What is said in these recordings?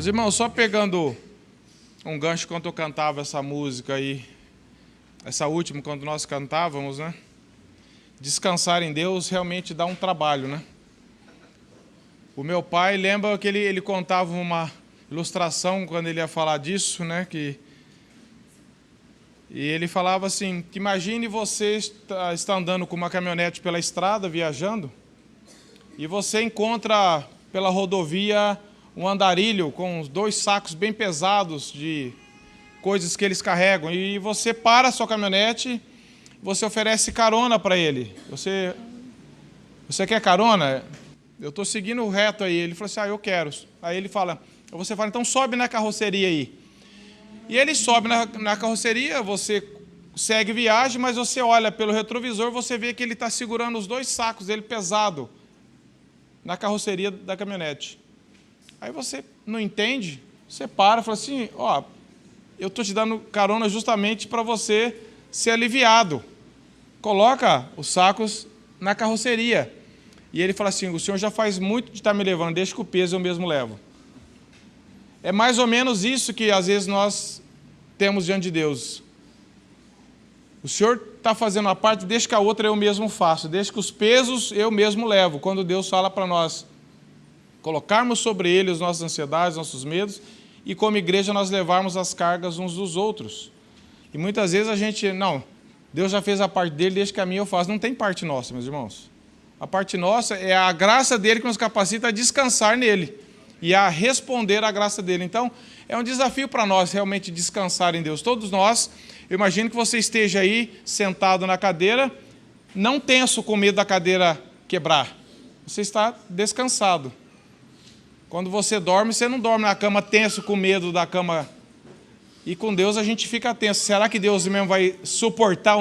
Meus irmãos, só pegando um gancho quando eu cantava essa música aí, essa última, quando nós cantávamos, né? Descansar em Deus realmente dá um trabalho, né? O meu pai, lembra que ele contava uma ilustração quando ele ia falar disso, né? E ele falava assim, que imagine você está andando com uma caminhonete pela estrada, viajando, e você encontra pela rodovia um andarilho com 2 sacos bem pesados de coisas que eles carregam, e você para a sua caminhonete, você oferece carona para ele. Você quer carona? Eu estou seguindo reto aí. Ele falou assim, eu quero. Aí você fala, então sobe na carroceria aí. E ele sobe na carroceria, você segue viagem, mas você olha pelo retrovisor, você vê que ele está segurando os 2 sacos dele pesado na carroceria da caminhonete. Aí você não entende, você para e fala assim, eu estou te dando carona justamente para você ser aliviado. Coloca os sacos na carroceria. E ele fala assim, o senhor já faz muito de estar me levando, deixa que o peso eu mesmo levo. É mais ou menos isso que às vezes nós temos diante de Deus. O senhor está fazendo a parte, deixa que a outra eu mesmo faço, deixa que os pesos eu mesmo levo. Quando Deus fala para nós colocarmos sobre ele as nossas ansiedades, nossos medos, e como igreja nós levarmos as cargas uns dos outros. E muitas vezes a gente, Deus já fez a parte dele, deixa que a minha eu faço. Não tem parte nossa, meus irmãos. A parte nossa é a graça dele que nos capacita a descansar nele e a responder à graça dele. Então, é um desafio para nós realmente descansar em Deus. Todos nós, eu imagino que você esteja aí sentado na cadeira, não tenso com medo da cadeira quebrar. Você está descansado. Quando você dorme, você não dorme na cama tenso com medo da cama. E com Deus a gente fica tenso. Será que Deus mesmo vai suportar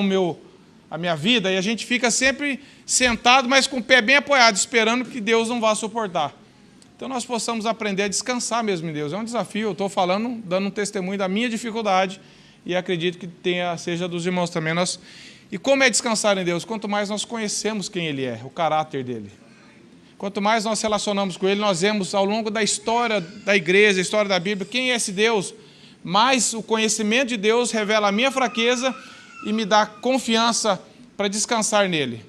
a minha vida? E a gente fica sempre sentado, mas com o pé bem apoiado, esperando que Deus não vá suportar. Então nós possamos aprender a descansar mesmo em Deus. É um desafio, eu estou falando, dando um testemunho da minha dificuldade, e acredito que seja dos irmãos também. E como é descansar em Deus? Quanto mais nós conhecemos quem Ele é, o caráter dEle. Quanto mais nós relacionamos com Ele, nós vemos ao longo da história da igreja, a história da Bíblia, quem é esse Deus, mais o conhecimento de Deus revela a minha fraqueza e me dá confiança para descansar nele.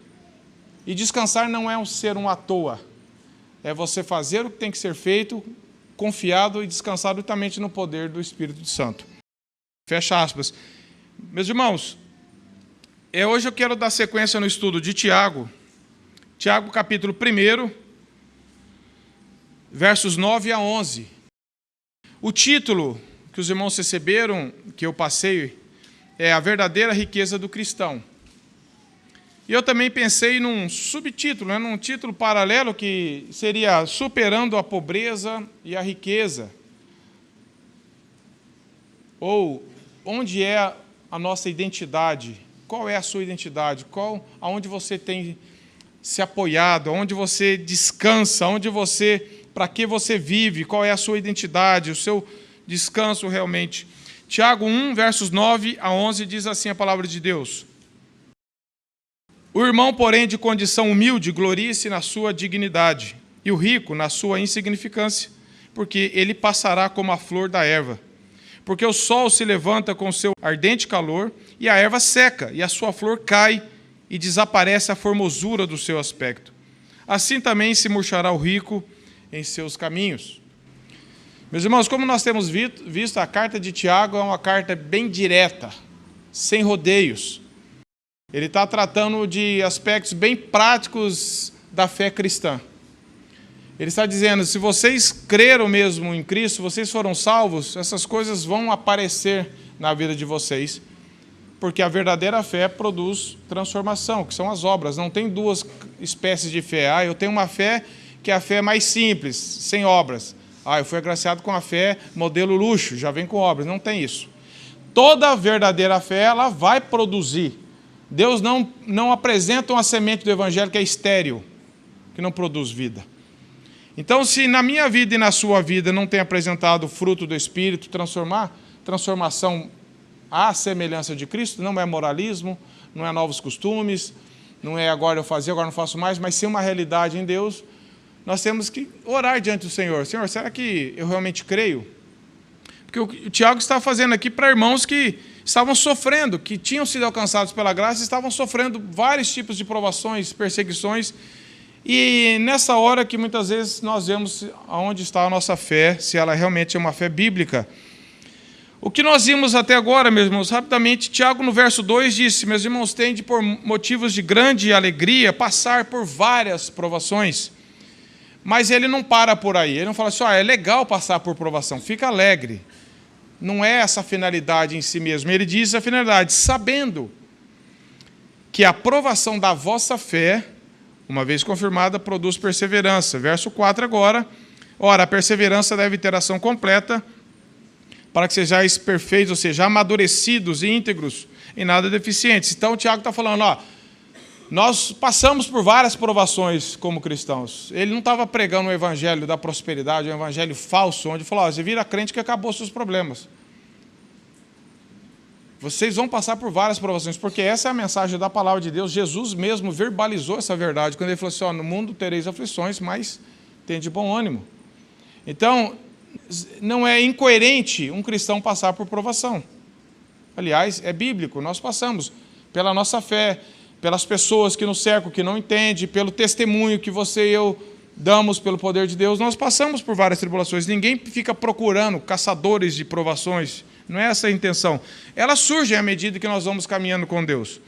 E descansar não é ser um à toa, é você fazer o que tem que ser feito, confiado e descansado totalmente no poder do Espírito Santo. Fecha aspas. Meus irmãos, hoje eu quero dar sequência no estudo de Tiago. Tiago, capítulo 1, versos 9 a 11. O título que os irmãos receberam, que eu passei, é A Verdadeira Riqueza do Cristão. E eu também pensei num subtítulo, num título paralelo que seria Superando a Pobreza e a Riqueza. Ou, onde é a nossa identidade? Qual é a sua identidade? Aonde você tem se apoiado, aonde você descansa, para que você vive, qual é a sua identidade, o seu descanso realmente. Tiago 1, versos 9 a 11, diz assim a palavra de Deus. O irmão, porém, de condição humilde, glorie-se na sua dignidade, e o rico na sua insignificância, porque ele passará como a flor da erva. Porque o sol se levanta com seu ardente calor, e a erva seca, e a sua flor cai, e desaparece a formosura do seu aspecto. Assim também se murchará o rico em seus caminhos. Meus irmãos, como nós temos visto, a carta de Tiago é uma carta bem direta, sem rodeios. Ele está tratando de aspectos bem práticos da fé cristã. Ele está dizendo, se vocês creram mesmo em Cristo, se vocês foram salvos, essas coisas vão aparecer na vida de vocês. Porque a verdadeira fé produz transformação, que são as obras. Não tem 2 espécies de fé. Eu tenho uma fé que é a fé mais simples, sem obras. Eu fui agraciado com a fé modelo luxo, já vem com obras. Não tem isso. Toda verdadeira fé, ela vai produzir. Deus não apresenta uma semente do Evangelho que é estéril, que não produz vida. Então, se na minha vida e na sua vida não tem apresentado o fruto do Espírito, transformação à semelhança de Cristo, não é moralismo, não é novos costumes, não é agora eu fazia, agora não faço mais, mas sim uma realidade em Deus, nós temos que orar diante do Senhor. Senhor, será que eu realmente creio? Porque o Tiago está fazendo aqui para irmãos que estavam sofrendo, que tinham sido alcançados pela graça, estavam sofrendo vários tipos de provações, perseguições, e nessa hora que muitas vezes nós vemos aonde está a nossa fé, se ela realmente é uma fé bíblica. O que nós vimos até agora, meus irmãos, rapidamente, Tiago no verso 2 disse: meus irmãos, tende por motivos de grande alegria passar por várias provações. Mas ele não para por aí, ele não fala assim, é legal passar por provação, fica alegre. Não é essa a finalidade em si mesmo. Ele diz a finalidade, sabendo que a provação da vossa fé, uma vez confirmada, produz perseverança. Verso 4 agora. Ora, a perseverança deve ter ação completa, para que sejais perfeitos, ou seja, amadurecidos e íntegros, e nada deficientes. Então, o Tiago está falando, nós passamos por várias provações como cristãos. Ele não estava pregando o evangelho da prosperidade, um evangelho falso, onde falou, você vira crente que acabou os seus problemas. Vocês vão passar por várias provações, porque essa é a mensagem da palavra de Deus. Jesus mesmo verbalizou essa verdade, quando ele falou assim, no mundo tereis aflições, mas tende bom ânimo. Então, não é incoerente um cristão passar por provação. Aliás, é bíblico, nós passamos pela nossa fé, pelas pessoas que nos cercam, que não entendem, pelo testemunho que você e eu damos pelo poder de Deus, nós passamos por várias tribulações. Ninguém fica procurando caçadores de provações, não é essa a intenção. Elas surgem à medida que nós vamos caminhando com Deus.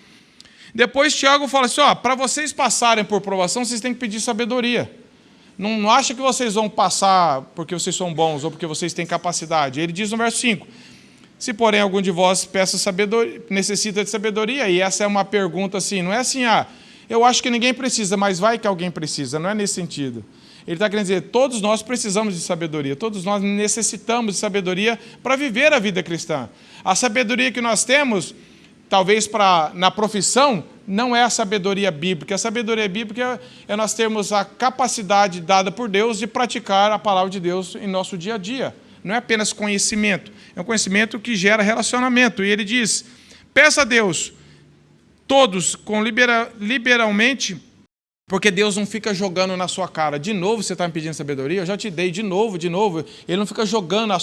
Depois Tiago fala assim, para vocês passarem por provação, vocês têm que pedir sabedoria. Não acha que vocês vão passar porque vocês são bons ou porque vocês têm capacidade. Ele diz no verso 5, se porém algum de vós peça sabedoria, necessita de sabedoria, e essa é uma pergunta assim, não é assim, eu acho que ninguém precisa, mas vai que alguém precisa, não é nesse sentido. Ele está querendo dizer, todos nós precisamos de sabedoria, todos nós necessitamos de sabedoria para viver a vida cristã. A sabedoria que nós temos, talvez na profissão, não é a sabedoria bíblica. A sabedoria bíblica é nós termos a capacidade dada por Deus de praticar a palavra de Deus em nosso dia a dia. Não é apenas conhecimento, é um conhecimento que gera relacionamento. E ele diz, peça a Deus, todos, liberalmente, porque Deus não fica jogando na sua cara. De novo você está me pedindo sabedoria? Eu já te dei de novo. Ele não fica jogando a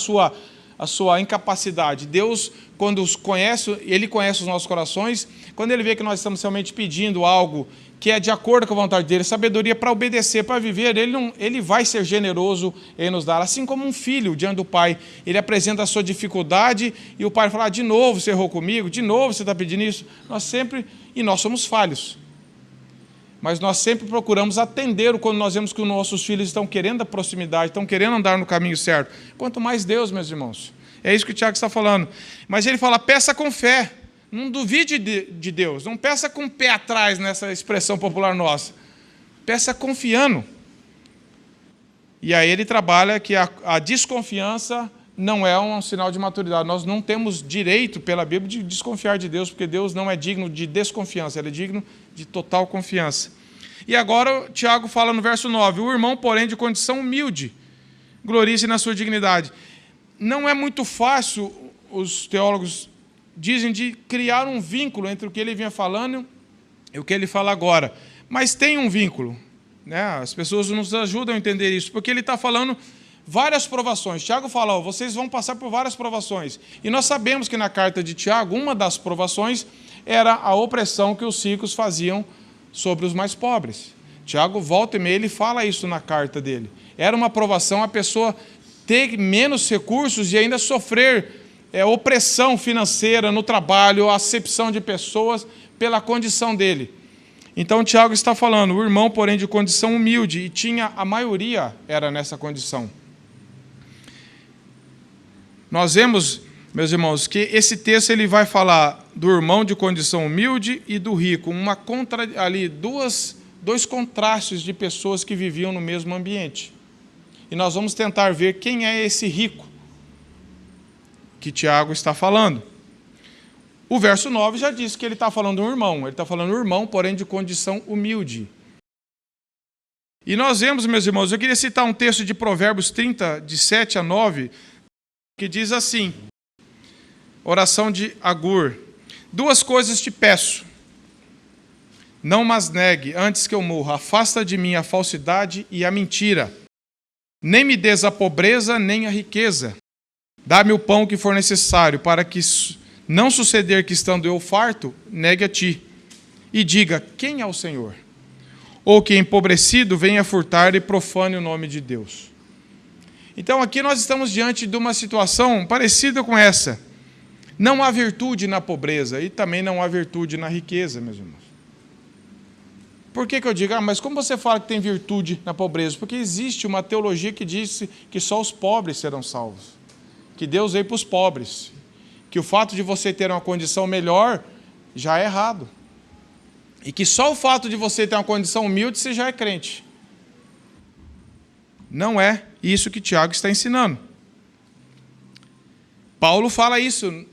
sua incapacidade. Deus, quando os conhece, Ele conhece os nossos corações, quando Ele vê que nós estamos realmente pedindo algo que é de acordo com a vontade dEle, sabedoria para obedecer, para viver, Ele vai ser generoso em nos dar. Assim como um filho diante do pai, ele apresenta a sua dificuldade e o pai fala, de novo você errou comigo, de novo você está pedindo isso. Nós somos falhos. Mas nós sempre procuramos atender quando nós vemos que os nossos filhos estão querendo a proximidade, estão querendo andar no caminho certo. Quanto mais Deus, meus irmãos. É isso que o Tiago está falando. Mas ele fala, peça com fé. Não duvide de Deus. Não peça com o pé atrás, nessa expressão popular nossa. Peça confiando. E aí ele trabalha que a desconfiança não é um sinal de maturidade. Nós não temos direito, pela Bíblia, de desconfiar de Deus, porque Deus não é digno de desconfiança, Ele é digno de total confiança. E agora, Tiago fala no verso 9, o irmão, porém, de condição humilde, glorie-se na sua dignidade. Não é muito fácil, os teólogos dizem, de criar um vínculo entre o que ele vinha falando e o que ele fala agora. Mas tem um vínculo, né? As pessoas nos ajudam a entender isso, porque ele está falando várias provações. Tiago fala, vocês vão passar por várias provações. E nós sabemos que na carta de Tiago, uma das provações era a opressão que os ricos faziam sobre os mais pobres. Tiago volta e meia, ele fala isso na carta dele. Era uma provação a pessoa ter menos recursos e ainda sofrer opressão financeira no trabalho, acepção de pessoas pela condição dele. Então, Tiago está falando, o irmão, porém, de condição humilde, e a maioria era nessa condição. Nós vemos, meus irmãos, que esse texto ele vai falar do irmão de condição humilde e do rico, dois contrastes de pessoas que viviam no mesmo ambiente. E nós vamos tentar ver quem é esse rico que Tiago está falando. O verso 9 já disse que ele está falando de um irmão. Ele está falando de um irmão, porém de condição humilde. E nós vemos, meus irmãos, eu queria citar um texto de Provérbios 30, de 7 a 9, que diz assim, oração de Agur. 2 coisas te peço. Não mas negue, antes que eu morra. Afasta de mim a falsidade e a mentira. Nem me des a pobreza, nem a riqueza. Dá-me o pão que for necessário, para que não suceder que, estando eu farto, negue a ti. E diga, quem é o Senhor? Ou que, empobrecido, venha furtar e profane o nome de Deus. Então, aqui nós estamos diante de uma situação parecida com essa. Não há virtude na pobreza e também não há virtude na riqueza, meus irmãos. Por que eu digo, mas como você fala que tem virtude na pobreza? Porque existe uma teologia que diz que só os pobres serão salvos. Que Deus veio para os pobres. Que o fato de você ter uma condição melhor já é errado. E que só o fato de você ter uma condição humilde, você já é crente. Não é isso que Tiago está ensinando. Paulo fala isso,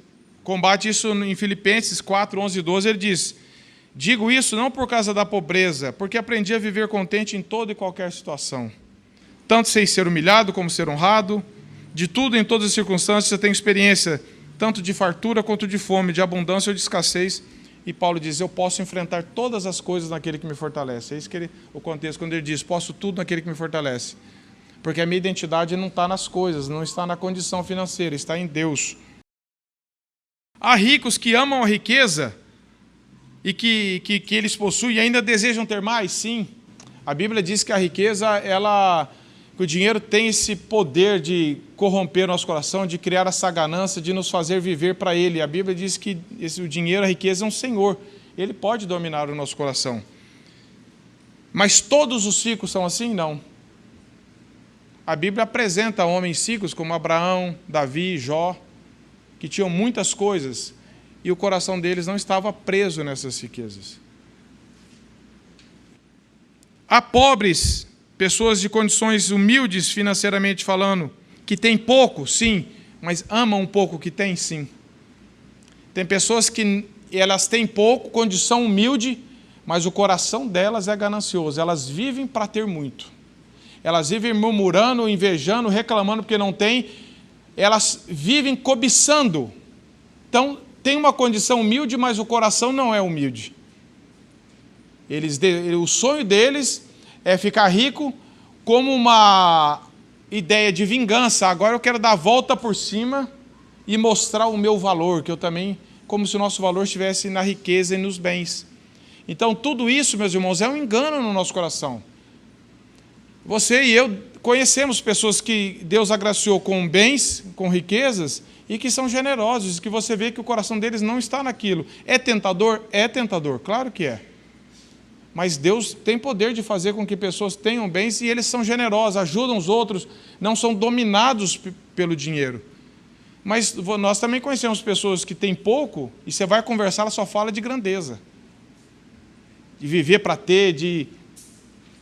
combate isso em Filipenses 4, 11 e 12, ele diz, digo isso não por causa da pobreza, porque aprendi a viver contente em toda e qualquer situação. Tanto sei ser humilhado como ser honrado, de tudo em todas as circunstâncias eu tenho experiência, tanto de fartura quanto de fome, de abundância ou de escassez. E Paulo diz, eu posso enfrentar todas as coisas naquele que me fortalece. É isso que o contexto, quando ele diz, posso tudo naquele que me fortalece. Porque a minha identidade não está nas coisas, não está na condição financeira, está em Deus. Há ricos que amam a riqueza e que eles possuem e ainda desejam ter mais, sim. A Bíblia diz que a riqueza, que o dinheiro tem esse poder de corromper o nosso coração, de criar essa ganância, de nos fazer viver para Ele. A Bíblia diz que o dinheiro, a riqueza é um senhor. Ele pode dominar o nosso coração. Mas todos os ricos são assim? Não. A Bíblia apresenta homens ricos como Abraão, Davi, Jó, que tinham muitas coisas e o coração deles não estava preso nessas riquezas. Há pobres, pessoas de condições humildes financeiramente falando, que têm pouco, sim, mas amam um pouco que têm, sim. Tem pessoas que elas têm pouco, condição humilde, mas o coração delas é ganancioso. Elas vivem para ter muito. Elas vivem murmurando, invejando, reclamando porque não tem. Elas vivem cobiçando. Então, tem uma condição humilde, mas o coração não é humilde. O sonho deles é ficar rico como uma ideia de vingança. Agora eu quero dar a volta por cima e mostrar o meu valor, que eu também, como se o nosso valor estivesse na riqueza e nos bens. Então, tudo isso, meus irmãos, é um engano no nosso coração. Você e eu conhecemos pessoas que Deus agraciou com bens, com riquezas, e que são generosos, que você vê que o coração deles não está naquilo. É tentador? É tentador, claro que é. Mas Deus tem poder de fazer com que pessoas tenham bens e eles são generosos, ajudam os outros, não são dominados pelo dinheiro. Mas nós também conhecemos pessoas que têm pouco e você vai conversar, ela só fala de grandeza, de viver para ter,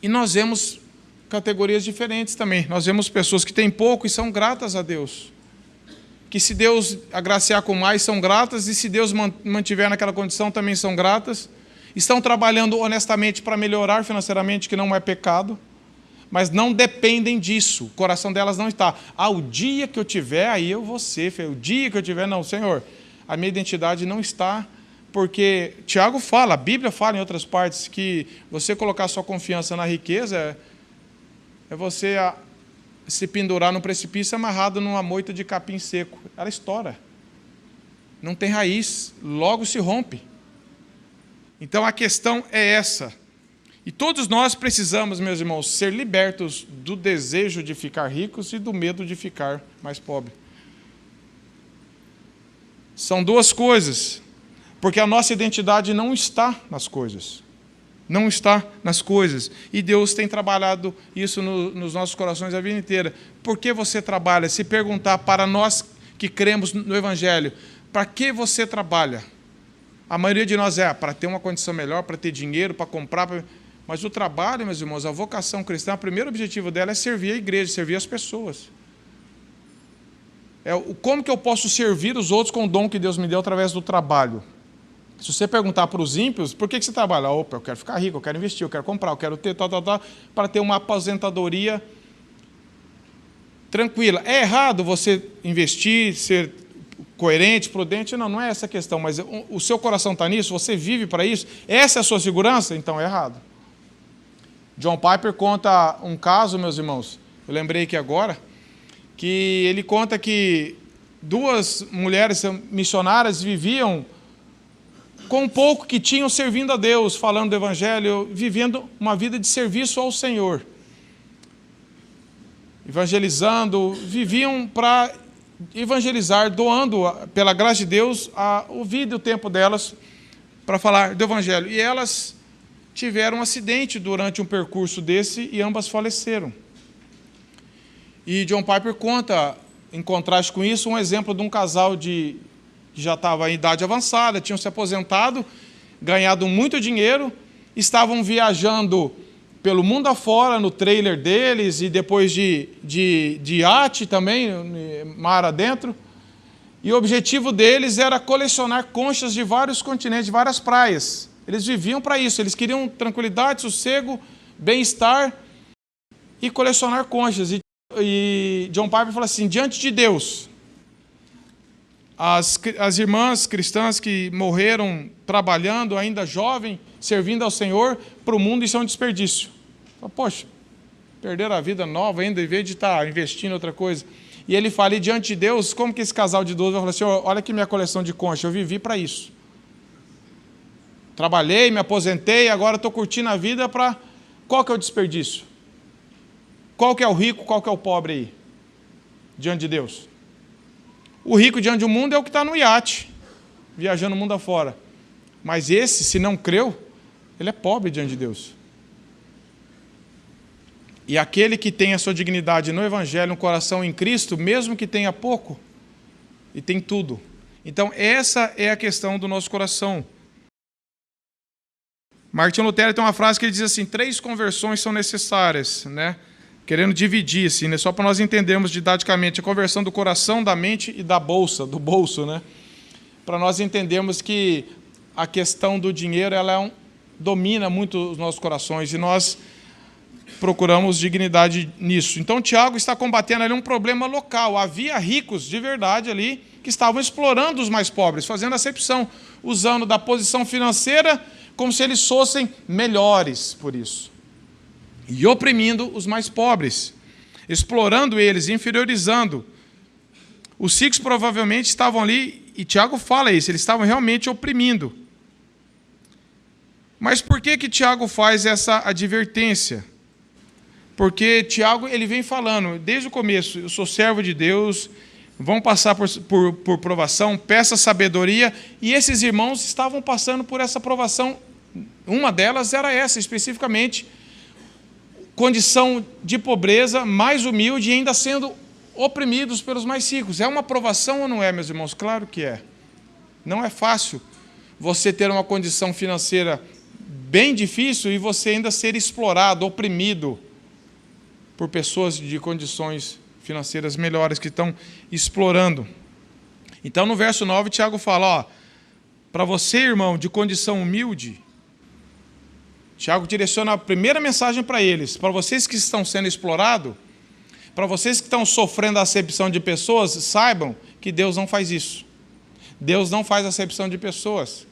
E nós vemos categorias diferentes também. Nós vemos pessoas que têm pouco e são gratas a Deus. Que se Deus agraciar com mais, são gratas, e se Deus mantiver naquela condição, também são gratas. Estão trabalhando honestamente para melhorar financeiramente, que não é pecado, mas não dependem disso. O coração delas não está. O dia que eu tiver, aí eu vou ser. O dia que eu tiver, não, Senhor, a minha identidade não está, porque Tiago fala, a Bíblia fala em outras partes, que você colocar sua confiança na riqueza é você se pendurar num precipício amarrado numa moita de capim seco. Ela estoura. Não tem raiz, logo se rompe. Então a questão é essa. E todos nós precisamos, meus irmãos, ser libertos do desejo de ficar ricos e do medo de ficar mais pobre. São duas coisas, porque a nossa identidade não está nas coisas. Não está nas coisas. E Deus tem trabalhado isso nos nossos corações a vida inteira. Por que você trabalha? Se perguntar para nós que cremos no Evangelho, para que você trabalha? A maioria de nós para ter uma condição melhor, para ter dinheiro, para comprar. Mas o trabalho, meus irmãos, a vocação cristã, o primeiro objetivo dela é servir a igreja, servir as pessoas. Como que eu posso servir os outros com o dom que Deus me deu através do trabalho? Se você perguntar para os ímpios, por que você trabalha? Eu quero ficar rico, eu quero investir, eu quero comprar, eu quero ter para ter uma aposentadoria tranquila. É errado você investir, coerente, prudente. Não, não é essa a questão, mas o seu coração está nisso, você vive para isso, essa é a sua segurança? Então é errado. John Piper conta um caso, meus irmãos, eu lembrei aqui agora, que ele conta que 2 mulheres missionárias viviam com o pouco que tinham servindo a Deus, falando do Evangelho, vivendo uma vida de serviço ao Senhor. Evangelizando, viviam para evangelizar, doando, pela graça de Deus, o vida e o tempo delas para falar do Evangelho. E elas tiveram um acidente durante um percurso desse e ambas faleceram. E John Piper conta, em contraste com isso, um exemplo de um casal que já estava em idade avançada, tinham se aposentado, ganhado muito dinheiro, estavam viajando pelo mundo afora, no trailer deles, e depois de iate também, mar adentro. E o objetivo deles era colecionar conchas de vários continentes, de várias praias. Eles viviam para isso, eles queriam tranquilidade, sossego, bem-estar e colecionar conchas. E John Piper fala assim, diante de Deus, as irmãs cristãs que morreram trabalhando, ainda jovem, servindo ao Senhor, para o mundo isso é um desperdício. Poxa, perderam a vida nova ainda, em vez de estar investindo em outra coisa. E ele fala, e diante de Deus, como que esse casal de idosos vai falar assim, olha aqui minha coleção de conchas, eu vivi para isso. Trabalhei, me aposentei, agora estou curtindo a vida para... Qual que é o desperdício? Qual que é o rico, qual que é o pobre aí? Diante de Deus. O rico diante do mundo é o que está no iate, viajando o mundo afora. Mas esse, se não creu, ele é pobre diante de Deus. E aquele que tem a sua dignidade no Evangelho, um coração em Cristo, mesmo que tenha pouco, e tem tudo. Então, essa é a questão do nosso coração. Martinho Lutero tem uma frase que ele diz assim, 3 conversões são necessárias, né? Querendo dividir, assim, né? Só para nós entendermos didaticamente, a conversão do coração, da mente e da bolsa, do bolso, né? Para nós entendermos que a questão do dinheiro, ela domina muito os nossos corações, e nós procuramos dignidade nisso. Então, Tiago está combatendo ali um problema local. Havia ricos de verdade ali que estavam explorando os mais pobres, fazendo acepção, usando da posição financeira como se eles fossem melhores por isso. E oprimindo os mais pobres, explorando eles, inferiorizando. Os ricos provavelmente estavam ali, e Tiago fala isso, eles estavam realmente oprimindo. Mas por que Tiago faz essa advertência? Porque Tiago ele vem falando, desde o começo, eu sou servo de Deus, vão passar por provação, peça sabedoria, e esses irmãos estavam passando por essa provação. Uma delas era essa, especificamente, condição de pobreza, mais humilde, e ainda sendo oprimidos pelos mais ricos. É uma provação ou não é, meus irmãos? Claro que é. Não é fácil você ter uma condição financeira bem difícil e você ainda ser explorado, oprimido por pessoas de condições financeiras melhores que estão explorando. Então, no verso 9, Tiago fala, para você, irmão, de condição humilde, Tiago direciona a primeira mensagem para eles, para vocês que estão sendo explorados, para vocês que estão sofrendo a acepção de pessoas, saibam que Deus não faz isso. Deus não faz acepção de pessoas.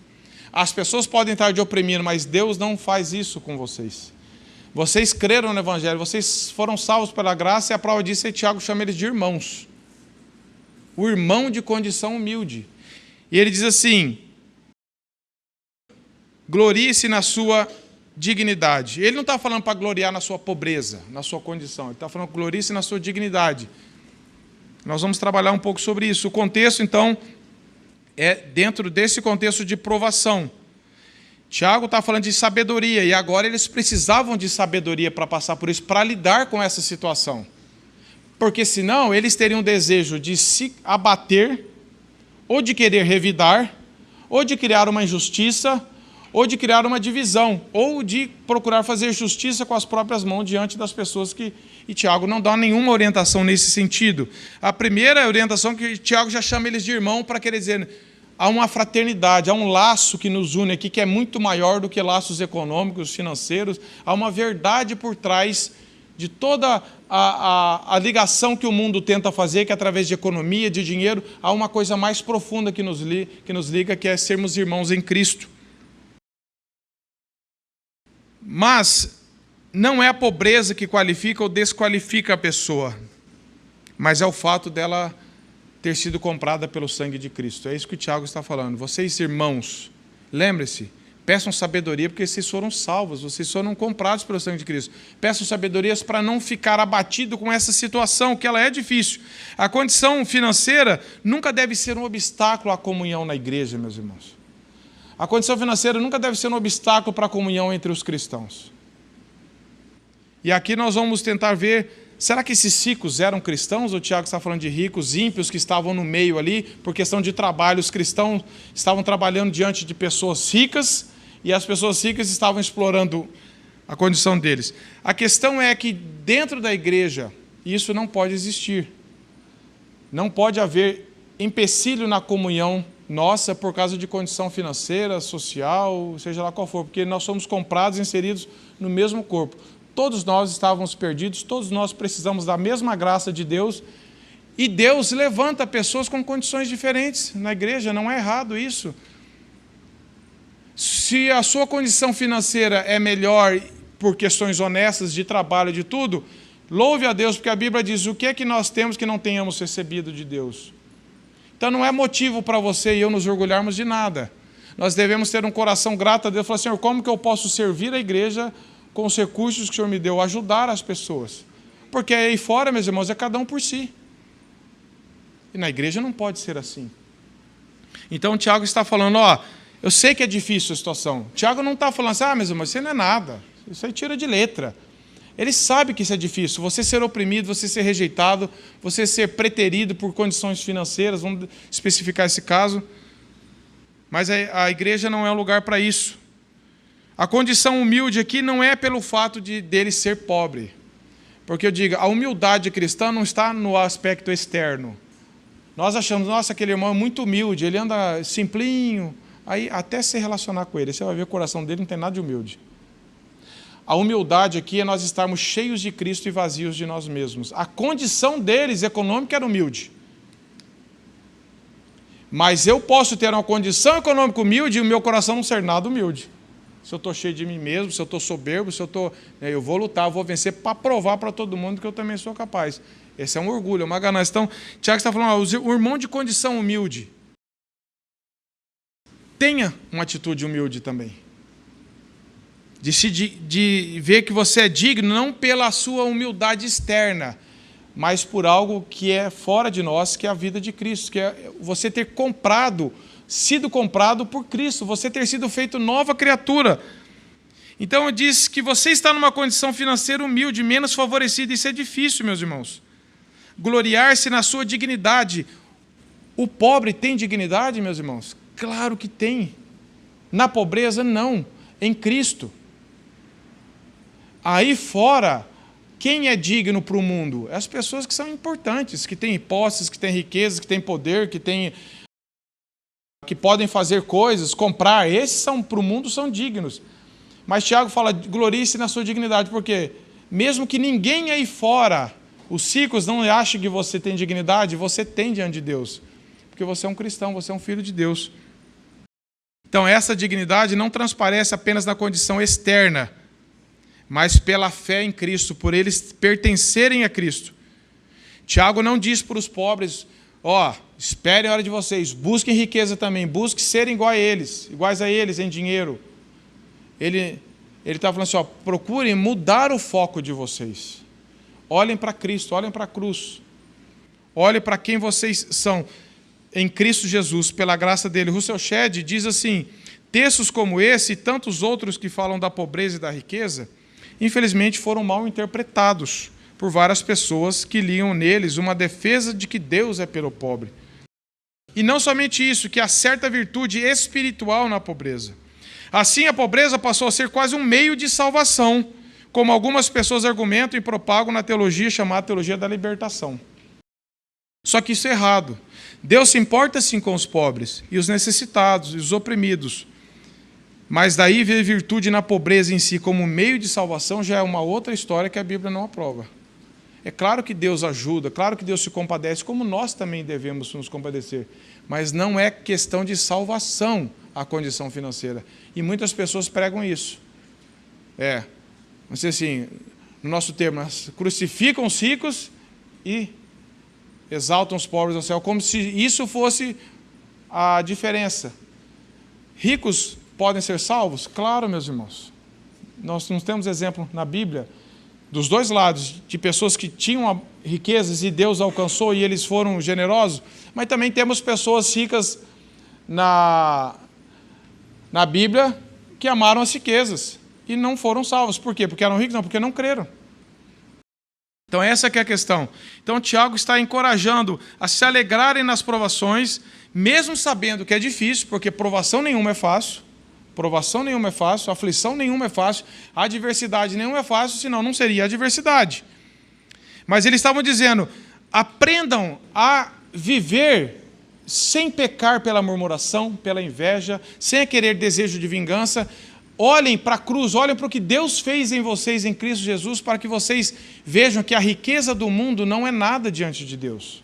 As pessoas podem estar te oprimindo, mas Deus não faz isso com vocês. Vocês creram no Evangelho, vocês foram salvos pela graça, e a prova disso é que Tiago chama eles de irmãos. O irmão de condição humilde. E ele diz assim, glorie-se na sua dignidade. Ele não está falando para gloriar na sua pobreza, na sua condição. Ele está falando glorie-se na sua dignidade. Nós vamos trabalhar um pouco sobre isso. O contexto, então, é dentro desse contexto de provação. Tiago está falando de sabedoria, e agora eles precisavam de sabedoria para passar por isso, para lidar com essa situação. Porque senão eles teriam o desejo de se abater, ou de querer revidar, ou de criar uma injustiça, ou de criar uma divisão, ou de procurar fazer justiça com as próprias mãos diante das pessoas que... E Tiago não dá nenhuma orientação nesse sentido. A primeira orientação que Tiago já chama eles de irmão, para querer dizer... Há uma fraternidade, há um laço que nos une aqui, que é muito maior do que laços econômicos, financeiros. Há uma verdade por trás de toda a ligação que o mundo tenta fazer, que através de economia, de dinheiro, há uma coisa mais profunda que nos liga, que é sermos irmãos em Cristo. Mas não é a pobreza que qualifica ou desqualifica a pessoa, mas é o fato dela ter sido comprada pelo sangue de Cristo. É isso que o Tiago está falando. Vocês, irmãos, lembre-se, peçam sabedoria porque vocês foram salvos, vocês foram comprados pelo sangue de Cristo. Peçam sabedorias para não ficar abatido com essa situação, que ela é difícil. A condição financeira nunca deve ser um obstáculo à comunhão na igreja, meus irmãos. A condição financeira nunca deve ser um obstáculo para a comunhão entre os cristãos. E aqui nós vamos tentar ver, será que esses ricos eram cristãos? O Tiago está falando de ricos, ímpios que estavam no meio ali, por questão de trabalho. Os cristãos estavam trabalhando diante de pessoas ricas, e as pessoas ricas estavam explorando a condição deles. A questão é que dentro da igreja, isso não pode existir. Não pode haver empecilho na comunhão nossa por causa de condição financeira, social, seja lá qual for, porque nós somos comprados e inseridos no mesmo corpo. Todos nós estávamos perdidos, todos nós precisamos da mesma graça de Deus, e Deus levanta pessoas com condições diferentes na igreja, não é errado isso. Se a sua condição financeira é melhor por questões honestas de trabalho, de tudo, louve a Deus, porque a Bíblia diz o que é que nós temos que não tenhamos recebido de Deus. Então não é motivo para você e eu nos orgulharmos de nada. Nós devemos ter um coração grato a Deus e falar, Senhor, como que eu posso servir a igreja com os recursos que o Senhor me deu, ajudar as pessoas? Porque aí fora, meus irmãos, é cada um por si. E na igreja não pode ser assim. Então o Tiago está falando, eu sei que é difícil a situação. O Tiago não está falando assim, meus irmãos, isso aí não é nada. Isso aí tira de letra. Ele sabe que isso é difícil. Você ser oprimido, você ser rejeitado, você ser preterido por condições financeiras, vamos especificar esse caso. Mas a igreja não é um lugar para isso. A condição humilde aqui não é pelo fato dele ser pobre. Porque eu digo, a humildade cristã não está no aspecto externo. Nós achamos, nossa, aquele irmão é muito humilde, ele anda simplinho. Aí, até se relacionar com ele, você vai ver o coração dele não tem nada de humilde. A humildade aqui é nós estarmos cheios de Cristo e vazios de nós mesmos. A condição deles econômica era humilde. Mas eu posso ter uma condição econômica humilde e o meu coração não ser nada humilde. Se eu estou cheio de mim mesmo, se eu estou soberbo, eu vou lutar, eu vou vencer para provar para todo mundo que eu também sou capaz. Esse é um orgulho, é uma ganância. Então, Tiago está falando, o irmão de condição humilde, tenha uma atitude humilde também. De ver que você é digno, não pela sua humildade externa, mas por algo que é fora de nós, que é a vida de Cristo, que é você ter sido comprado por Cristo, você ter sido feito nova criatura. Então, eu disse que você está numa condição financeira humilde, menos favorecida, isso é difícil, meus irmãos. Gloriar-se na sua dignidade. O pobre tem dignidade, meus irmãos? Claro que tem. Na pobreza, não. Em Cristo. Aí fora, quem é digno para o mundo? As pessoas que são importantes, que têm posses, que têm riquezas, que têm poder, que podem fazer coisas, comprar. Esses para o mundo são dignos. Mas Tiago fala, glorie-se na sua dignidade, porque mesmo que ninguém aí fora, os ricos não achem que você tem dignidade, você tem diante de Deus. Porque você é um cristão, você é um filho de Deus. Então, essa dignidade não transparece apenas na condição externa, mas pela fé em Cristo, por eles pertencerem a Cristo. Tiago não diz para os pobres, esperem a hora de vocês, busquem riqueza também, busquem serem iguais a eles em dinheiro. Ele está falando assim, procurem mudar o foco de vocês. Olhem para Cristo, olhem para a cruz. Olhem para quem vocês são em Cristo Jesus, pela graça dele. Russell Shedd diz assim, textos como esse e tantos outros que falam da pobreza e da riqueza, infelizmente foram mal interpretados por várias pessoas que liam neles uma defesa de que Deus é pelo pobre. E não somente isso, que há certa virtude espiritual na pobreza. Assim, a pobreza passou a ser quase um meio de salvação, como algumas pessoas argumentam e propagam na teologia chamada teologia da libertação. Só que isso é errado. Deus se importa sim com os pobres, e os necessitados, e os oprimidos. Mas daí ver virtude na pobreza em si como meio de salvação já é uma outra história que a Bíblia não aprova. É claro que Deus ajuda, claro que Deus se compadece, como nós também devemos nos compadecer. Mas não é questão de salvação a condição financeira. E muitas pessoas pregam isso. Não sei assim, no nosso termo, crucificam os ricos e exaltam os pobres ao céu, como se isso fosse a diferença. Ricos podem ser salvos? Claro, meus irmãos. Nós não temos exemplo na Bíblia dos dois lados, de pessoas que tinham riquezas e Deus alcançou e eles foram generosos, mas também temos pessoas ricas na Bíblia que amaram as riquezas e não foram salvos. Por quê? Porque eram ricos? Não, porque não creram. Então essa que é a questão. Então Tiago está encorajando a se alegrarem nas provações, mesmo sabendo que é difícil, porque provação nenhuma é fácil, aflição nenhuma é fácil, adversidade nenhuma é fácil, senão não seria adversidade. Mas eles estavam dizendo, aprendam a viver sem pecar pela murmuração, pela inveja, sem querer desejo de vingança. Olhem para a cruz, olhem para o que Deus fez em vocês em Cristo Jesus, para que vocês vejam que a riqueza do mundo não é nada diante de Deus.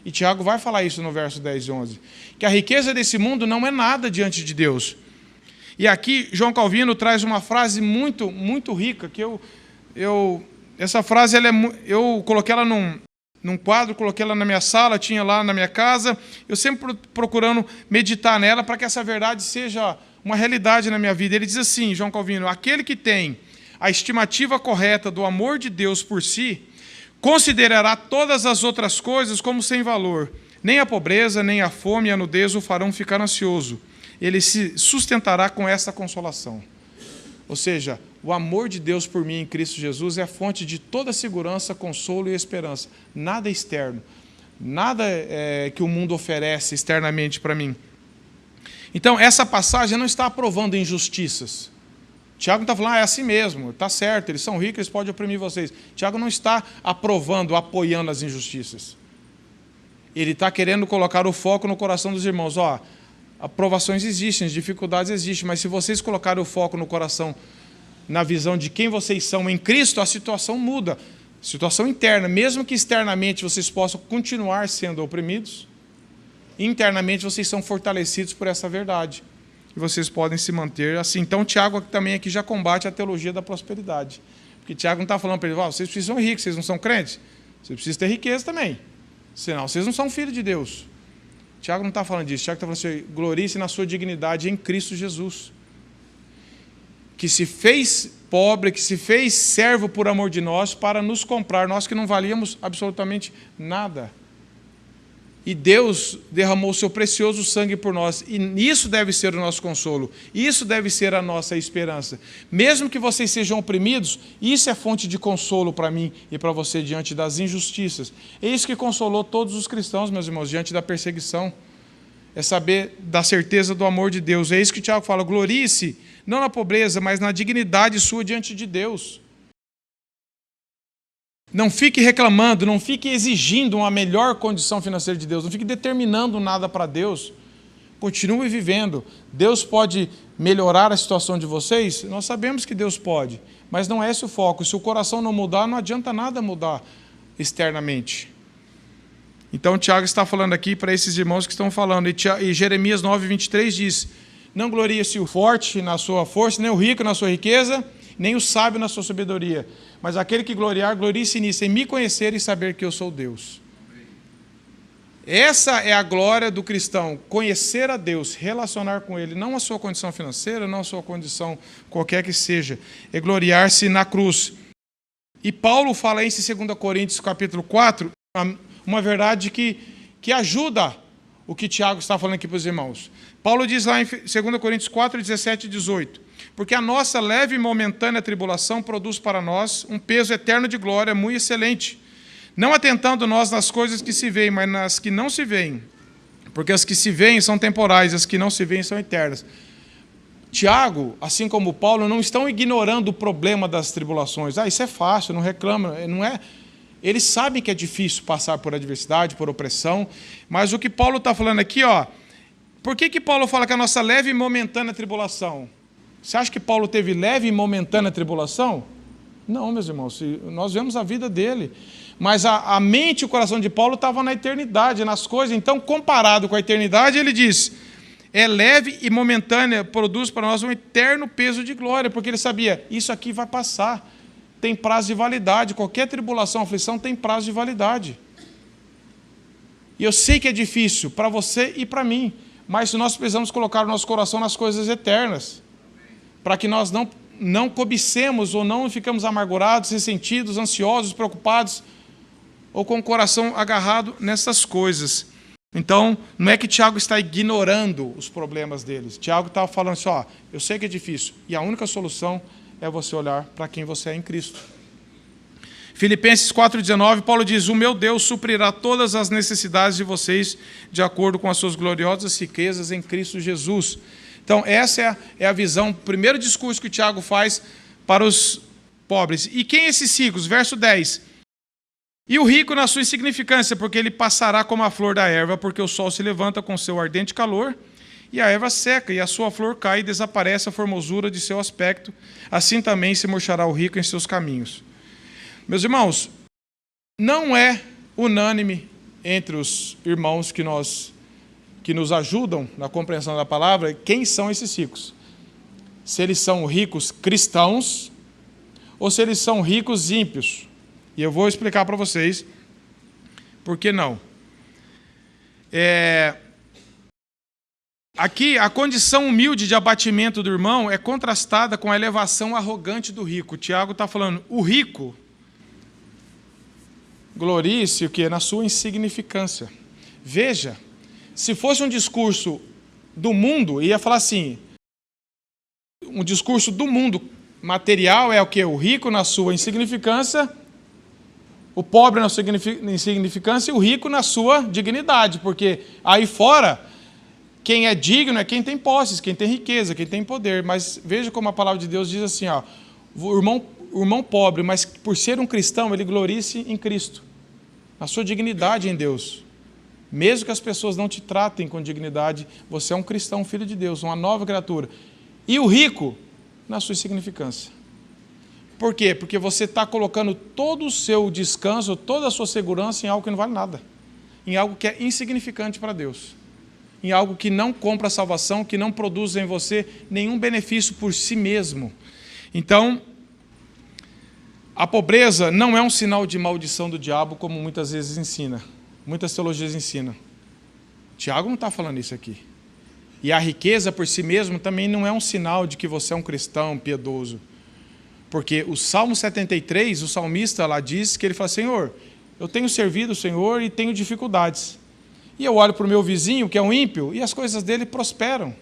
E Tiago vai falar isso no verso 10 e 11, que a riqueza desse mundo não é nada diante de Deus. E aqui João Calvino traz uma frase muito, muito rica, que essa frase eu coloquei ela num quadro, coloquei ela na minha sala, tinha lá na minha casa, eu sempre procurando meditar nela para que essa verdade seja uma realidade na minha vida. Ele diz assim, João Calvino, aquele que tem a estimativa correta do amor de Deus por si, considerará todas as outras coisas como sem valor. Nem a pobreza, nem a fome e a nudez o farão ficar ansioso. Ele se sustentará com essa consolação. Ou seja, o amor de Deus por mim em Cristo Jesus é a fonte de toda segurança, consolo e esperança. Nada externo, nada que o mundo oferece externamente para mim. Então, essa passagem não está aprovando injustiças. Tiago não está falando, é assim mesmo, está certo, eles são ricos, eles podem oprimir vocês. Tiago não está aprovando, apoiando as injustiças. Ele está querendo colocar o foco no coração dos irmãos. Aprovações existem, dificuldades existem, mas se vocês colocarem o foco no coração, na visão de quem vocês são em Cristo, a situação muda. Situação interna, mesmo que externamente vocês possam continuar sendo oprimidos, internamente vocês são fortalecidos por essa verdade. E vocês podem se manter assim. Então, Tiago também aqui já combate a teologia da prosperidade. Porque Tiago não está falando para ele, vocês precisam ser ricos, vocês não são crentes? Vocês precisam ter riqueza também. Senão, vocês não são filhos de Deus. Tiago não está falando disso. Tiago está falando assim, glorie-se na sua dignidade em Cristo Jesus. Que se fez pobre, que se fez servo por amor de nós, para nos comprar, nós que não valíamos absolutamente nada. E Deus derramou o seu precioso sangue por nós. E isso deve ser o nosso consolo. Isso deve ser a nossa esperança. Mesmo que vocês sejam oprimidos, isso é fonte de consolo para mim e para você diante das injustiças. É isso que consolou todos os cristãos, meus irmãos, diante da perseguição. É saber da certeza do amor de Deus. É isso que o Tiago fala. Glorie-se, não na pobreza, mas na dignidade sua diante de Deus. Não fique reclamando, não fique exigindo uma melhor condição financeira de Deus, não fique determinando nada para Deus. Continue vivendo. Deus pode melhorar a situação de vocês? Nós sabemos que Deus pode, mas não é esse o foco. Se o coração não mudar, não adianta nada mudar externamente. Então, Tiago está falando aqui para esses irmãos que estão falando, e Jeremias 9:23 diz, não glorie-se o forte na sua força, nem o rico na sua riqueza, nem o sábio na sua sabedoria. Mas aquele que gloriar, glorie-se nisso, em me conhecer e saber que eu sou Deus. Essa é a glória do cristão, conhecer a Deus, relacionar com Ele, não a sua condição financeira, não a sua condição qualquer que seja, é gloriar-se na cruz. E Paulo fala isso em 2 Coríntios capítulo 4, uma verdade que ajuda o que Tiago está falando aqui para os irmãos. Paulo diz lá em 2 Coríntios 4, 17 e 18, porque a nossa leve e momentânea tribulação produz para nós um peso eterno de glória muito excelente, não atentando nós nas coisas que se veem, mas nas que não se veem, porque as que se veem são temporais, as que não se veem são eternas. Tiago, assim como Paulo, não estão ignorando o problema das tribulações. Isso é fácil, não reclama, não é... Eles sabem que é difícil passar por adversidade, por opressão, mas o que Paulo está falando aqui, por que Paulo fala que a nossa leve e momentânea tribulação? Você acha que Paulo teve leve e momentânea tribulação? Não, meus irmãos, nós vemos a vida dele. Mas a mente e o coração de Paulo estavam na eternidade, nas coisas. Então, comparado com a eternidade, ele diz, é leve e momentânea, produz para nós um eterno peso de glória, porque ele sabia, isso aqui vai passar, tem prazo de validade, qualquer tribulação, aflição tem prazo de validade. E eu sei que é difícil para você e para mim, mas nós precisamos colocar o nosso coração nas coisas eternas, para que nós não cobicemos ou não ficamos amargurados, ressentidos, ansiosos, preocupados, ou com o coração agarrado nessas coisas. Então, não é que Tiago está ignorando os problemas deles. Tiago está falando assim, ó, eu sei que é difícil, e a única solução é você olhar para quem você é em Cristo. Filipenses 4,19, Paulo diz, o meu Deus suprirá todas as necessidades de vocês de acordo com as suas gloriosas riquezas em Cristo Jesus. Então, essa é a visão, o primeiro discurso que o Tiago faz para os pobres. E quem esses ricos? Verso 10. E o rico na sua insignificância, porque ele passará como a flor da erva, porque o sol se levanta com seu ardente calor, e a erva seca, e a sua flor cai e desaparece a formosura de seu aspecto. Assim também se murchará o rico em seus caminhos. Meus irmãos, não é unânime entre os irmãos que nos ajudam na compreensão da palavra, quem são esses ricos. Se eles são ricos cristãos, ou se eles são ricos ímpios. E eu vou explicar para vocês por que não. Aqui, a condição humilde de abatimento do irmão é contrastada com a elevação arrogante do rico. Tiago está falando, o rico glorie-se o quê? Na sua insignificância. Veja, se fosse um discurso do mundo, ia falar assim, um discurso do mundo material é o quê? O rico na sua insignificância, o pobre na sua insignificância e o rico na sua dignidade, porque aí fora, quem é digno é quem tem posses, quem tem riqueza, quem tem poder. Mas veja como a palavra de Deus diz assim, ó, o irmão pobre, mas por ser um cristão, ele glorie-se em Cristo, na sua dignidade em Deus. Mesmo que as pessoas não te tratem com dignidade, você é um cristão, um filho de Deus, uma nova criatura. E o rico, na sua insignificância. Por quê? Porque você está colocando todo o seu descanso, toda a sua segurança em algo que não vale nada. Em algo que é insignificante para Deus. Em algo que não compra a salvação, que não produz em você nenhum benefício por si mesmo. Então, a pobreza não é um sinal de maldição do diabo, como muitas vezes ensina. Muitas teologias ensinam. Tiago não está falando isso aqui. E a riqueza por si mesmo também não é um sinal de que você é um cristão piedoso. Porque o Salmo 73, o salmista lá diz que ele fala, Senhor, eu tenho servido o Senhor e tenho dificuldades. E eu olho para o meu vizinho, que é um ímpio, e as coisas dele prosperam.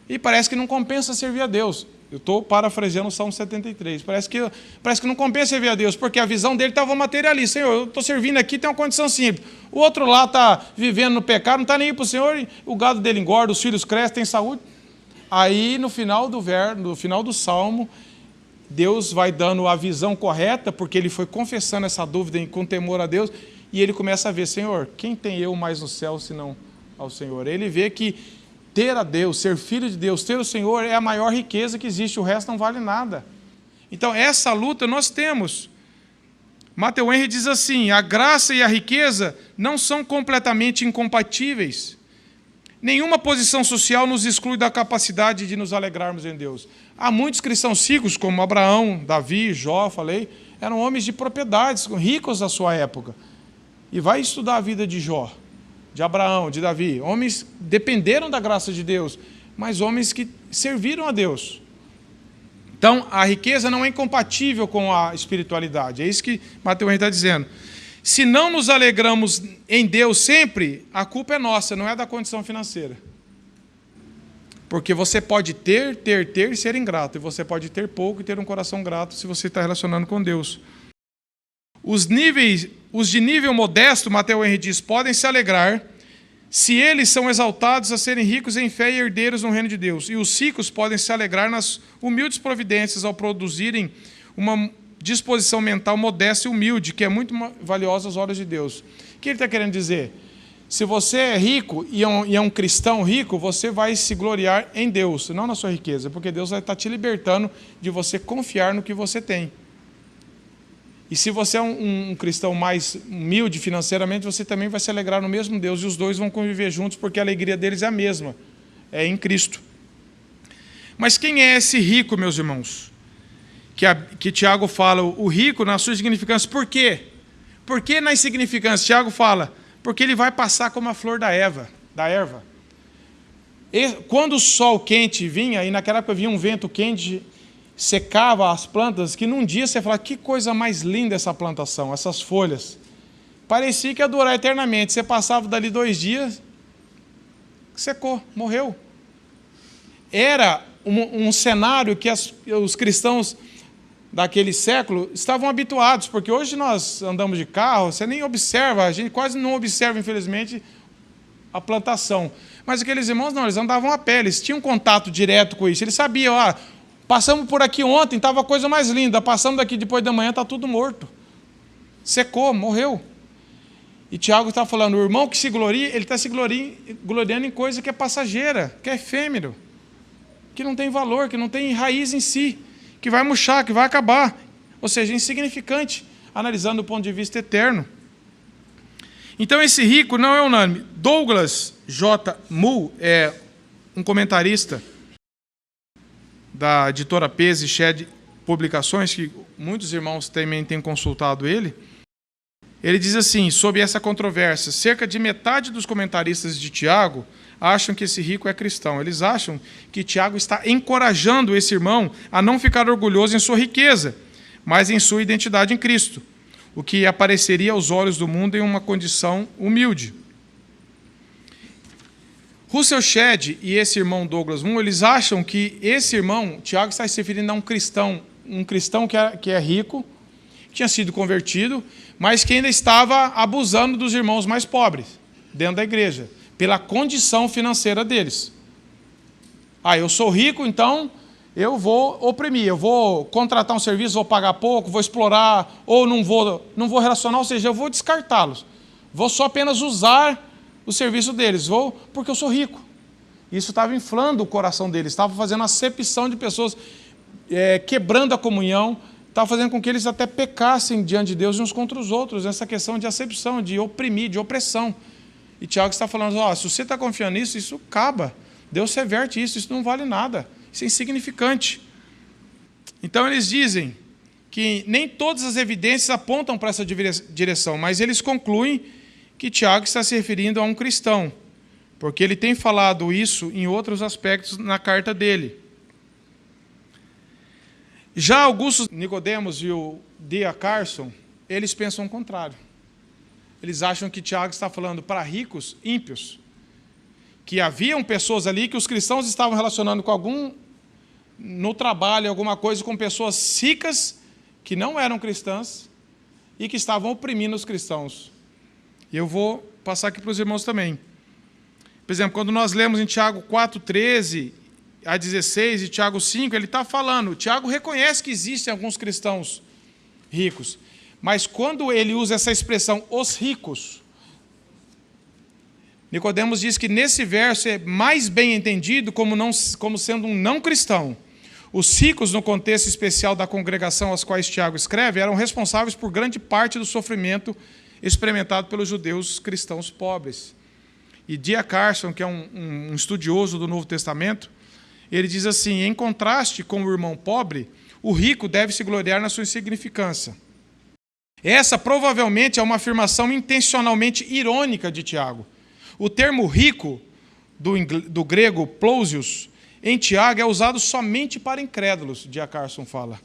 E parece que não compensa servir a Deus. Eu estou parafraseando o Salmo 73. Parece que não compensa servir a Deus, porque a visão dele estava materialista. Senhor, eu estou servindo aqui, tem uma condição simples. O outro lá está vivendo no pecado, não está nem aí para o Senhor, o gado dele engorda, os filhos crescem, tem saúde. Aí, no final do Salmo, Deus vai dando a visão correta, porque ele foi confessando essa dúvida com temor a Deus, e ele começa a ver, Senhor, quem tem eu mais no céu, senão ao Senhor? Ele vê que ter a Deus, ser filho de Deus, ter o Senhor é a maior riqueza que existe, o resto não vale nada. Então, essa luta nós temos. Matthew Henry diz assim, a graça e a riqueza não são completamente incompatíveis. Nenhuma posição social nos exclui da capacidade de nos alegrarmos em Deus. Há muitos cristãos ricos, como Abraão, Davi, Jó, falei, eram homens de propriedades, ricos da sua época. E vai estudar a vida de Jó, de Abraão, de Davi. Homens dependeram da graça de Deus, mas homens que serviram a Deus. Então, a riqueza não é incompatível com a espiritualidade. É isso que Matthew Henry está dizendo. Se não nos alegramos em Deus sempre, a culpa é nossa, não é da condição financeira. Porque você pode ter e ser ingrato. E você pode ter pouco e ter um coração grato se você está relacionando com Deus. Os de nível modesto, Matthew Henry diz, podem se alegrar se eles são exaltados a serem ricos em fé e herdeiros no reino de Deus. E os ricos podem se alegrar nas humildes providências ao produzirem uma disposição mental modesta e humilde, que é muito valiosa aos olhos de Deus. O que ele está querendo dizer? Se você é rico e é um cristão rico, você vai se gloriar em Deus, não na sua riqueza, porque Deus vai estar te libertando de você confiar no que você tem. E se você é um cristão mais humilde financeiramente, você também vai se alegrar no mesmo Deus, e os dois vão conviver juntos, porque a alegria deles é a mesma, é em Cristo. Mas quem é esse rico, meus irmãos? Que Tiago fala, o rico na sua insignificância. Por quê? Por que na insignificância? Tiago fala, porque ele vai passar como a flor da erva. E quando o sol quente vinha, e naquela época vinha um vento quente, secava as plantas, que num dia você fala, que coisa mais linda essa plantação, essas folhas. Parecia que ia durar eternamente. Você passava dali 2 dias, secou, morreu. Era um cenário que os cristãos daquele século estavam habituados, porque hoje nós andamos de carro, você nem observa, a gente quase não observa, infelizmente, a plantação. Mas aqueles irmãos não, eles andavam a pé, eles tinham contato direto com isso, eles sabiam, passamos por aqui ontem, estava a coisa mais linda, passamos daqui depois da manhã, está tudo morto. Secou, morreu. E Tiago está falando, o irmão que se gloria, ele está se gloriando em coisa que é passageira, que é efêmero, que não tem valor, que não tem raiz em si, que vai murchar, que vai acabar, ou seja, insignificante, analisando do ponto de vista eterno. Então esse rico não é unânime. Douglas J. Moo é um comentarista da editora Pease Shed Publicações, que muitos irmãos também têm consultado ele. Ele diz assim, sobre essa controvérsia, cerca de metade dos comentaristas de Tiago acham que esse rico é cristão. Eles acham que Tiago está encorajando esse irmão a não ficar orgulhoso em sua riqueza, mas em sua identidade em Cristo, o que apareceria aos olhos do mundo em uma condição humilde. Russell Shedd e esse irmão Douglas Moo, eles acham que esse irmão, Tiago, está se referindo a um cristão que é rico, tinha sido convertido, mas que ainda estava abusando dos irmãos mais pobres dentro da igreja, pela condição financeira deles. Eu sou rico, então eu vou oprimir, eu vou contratar um serviço, vou pagar pouco, vou explorar, ou não vou relacionar, ou seja, eu vou descartá-los. Vou só apenas usar o serviço deles, porque eu sou rico. Isso estava inflando o coração deles, estava fazendo acepção de pessoas, quebrando a comunhão, estava fazendo com que eles até pecassem diante de Deus uns contra os outros, nessa questão de acepção, de oprimir, de opressão. E Tiago está falando, se você está confiando nisso, isso acaba. Deus reverte isso não vale nada. Isso é insignificante. Então eles dizem que nem todas as evidências apontam para essa direção, mas eles concluem que Tiago está se referindo a um cristão, porque ele tem falado isso em outros aspectos na carta dele. Já Augusto Nicodemos e o D.A. Carson, eles pensam o contrário. Eles acham que Tiago está falando para ricos ímpios, que haviam pessoas ali que os cristãos estavam relacionando com no trabalho, alguma coisa, com pessoas ricas que não eram cristãs e que estavam oprimindo os cristãos. E eu vou passar aqui para os irmãos também. Por exemplo, quando nós lemos em Tiago 4:13 a 16 e Tiago 5, ele está falando, Tiago reconhece que existem alguns cristãos ricos, mas quando ele usa essa expressão, os ricos, Nicodemos diz que nesse verso é mais bem entendido como sendo um não cristão. Os ricos, no contexto especial da congregação aos quais Tiago escreve, eram responsáveis por grande parte do sofrimento experimentado pelos judeus cristãos pobres. E D.A. Carson, que é um estudioso do Novo Testamento, ele diz assim, em contraste com o irmão pobre, o rico deve se gloriar na sua insignificância. Essa provavelmente é uma afirmação intencionalmente irônica de Tiago. O termo rico, do grego plousios, em Tiago é usado somente para incrédulos, D.A. Carson fala.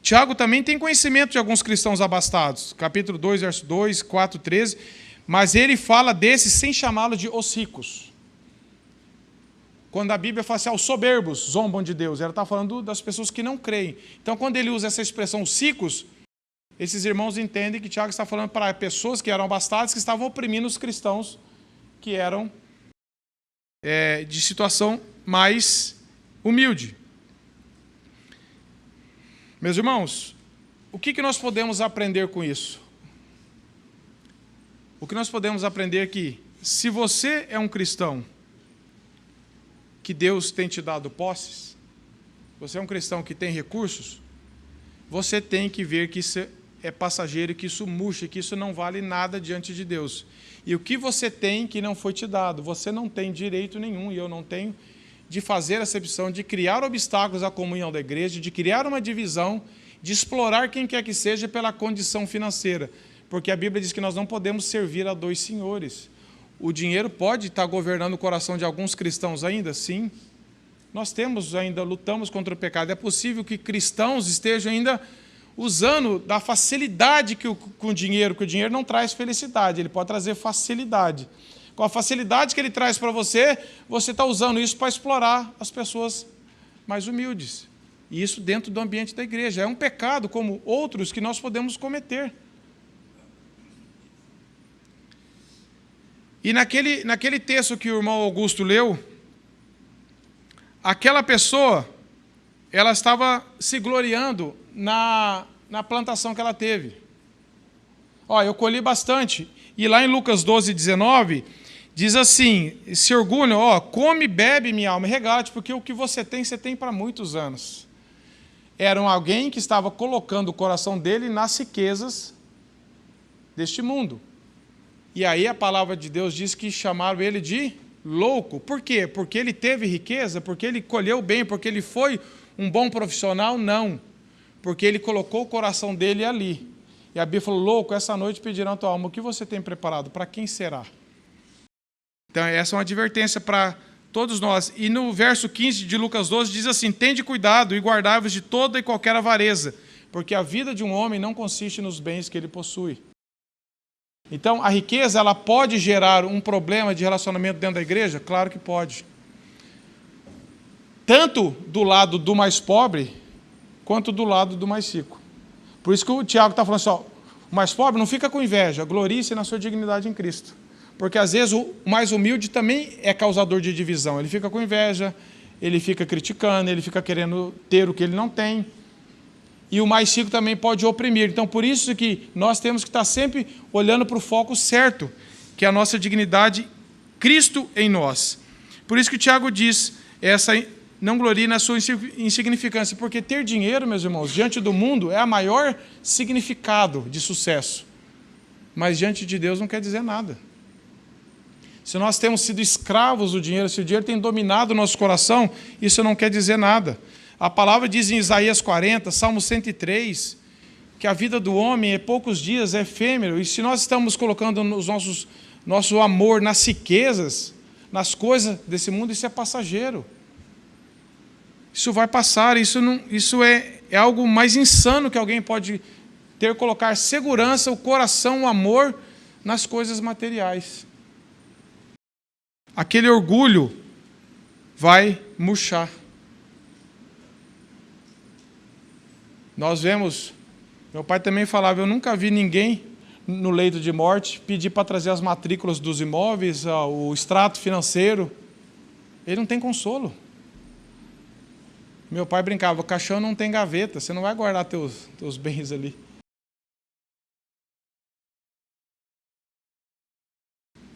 Tiago também tem conhecimento de alguns cristãos abastados, capítulo 2, verso 2, 4, 13, mas ele fala desses sem chamá-los de os ricos. Quando a Bíblia fala assim, os soberbos zombam de Deus, ela está falando das pessoas que não creem. Então, quando ele usa essa expressão, os ricos, esses irmãos entendem que Tiago está falando para pessoas que eram abastadas, que estavam oprimindo os cristãos que eram de situação mais humilde. Meus irmãos, o que nós podemos aprender com isso? O que nós podemos aprender é que se você é um cristão que Deus tem te dado posses, você é um cristão que tem recursos, você tem que ver que isso é passageiro, que isso murcha, que isso não vale nada diante de Deus. E o que você tem que não foi te dado, você não tem direito nenhum, e eu não tenho, de fazer acepção, de criar obstáculos à comunhão da igreja, de criar uma divisão, de explorar quem quer que seja pela condição financeira. Porque a Bíblia diz que nós não podemos servir a dois senhores. O dinheiro pode estar governando o coração de alguns cristãos ainda? Sim. Nós lutamos contra o pecado. É possível que cristãos estejam ainda usando da facilidade com o dinheiro, que o dinheiro não traz felicidade, ele pode trazer facilidade. Com a facilidade que ele traz para você, você está usando isso para explorar as pessoas mais humildes. E isso dentro do ambiente da igreja. É um pecado como outros que nós podemos cometer. E naquele texto que o irmão Augusto leu, aquela pessoa, ela estava se gloriando na plantação que ela teve. Eu colhi bastante. E lá em Lucas 12, 19, diz assim, se orgulham, come, bebe, minha alma, e regala-te, porque o que você tem para muitos anos. Era alguém que estava colocando o coração dele nas riquezas deste mundo. E aí a palavra de Deus diz que chamaram ele de louco. Por quê? Porque ele teve riqueza? Porque ele colheu bem? Porque ele foi um bom profissional? Não. Porque ele colocou o coração dele ali. E a Bíblia falou, louco, essa noite pedirão a tua alma. O que você tem preparado? Para quem será? Então essa é uma advertência para todos nós. E no verso 15 de Lucas 12 diz assim, tende cuidado e guardai-vos de toda e qualquer avareza, porque a vida de um homem não consiste nos bens que ele possui. Então, a riqueza, ela pode gerar um problema de relacionamento dentro da igreja? Claro que pode. Tanto do lado do mais pobre, quanto do lado do mais rico. Por isso que o Tiago está falando assim, o mais pobre não fica com inveja, glorie-se na sua dignidade em Cristo. Porque às vezes o mais humilde também é causador de divisão. Ele fica com inveja, ele fica criticando, ele fica querendo ter o que ele não tem. E o mais rico também pode oprimir. Então, por isso que nós temos que estar sempre olhando para o foco certo, que é a nossa dignidade, Cristo em nós. Por isso que o Tiago diz, não glorie na sua insignificância, porque ter dinheiro, meus irmãos, diante do mundo é o maior significado de sucesso. Mas diante de Deus não quer dizer nada. Se nós temos sido escravos do dinheiro, se o dinheiro tem dominado o nosso coração, isso não quer dizer nada. A palavra diz em Isaías 40, Salmo 103, que a vida do homem é poucos dias, é efêmero. E se nós estamos colocando nosso amor nas riquezas, nas coisas desse mundo, isso é passageiro. Isso vai passar, isso é algo mais insano que alguém pode ter, colocar segurança, o coração, o amor nas coisas materiais. Aquele orgulho vai murchar. Nós vemos, meu pai também falava, eu nunca vi ninguém no leito de morte pedir para trazer as matrículas dos imóveis, o extrato financeiro. Ele não tem consolo. Meu pai brincava, o caixão não tem gaveta, você não vai guardar teus bens ali.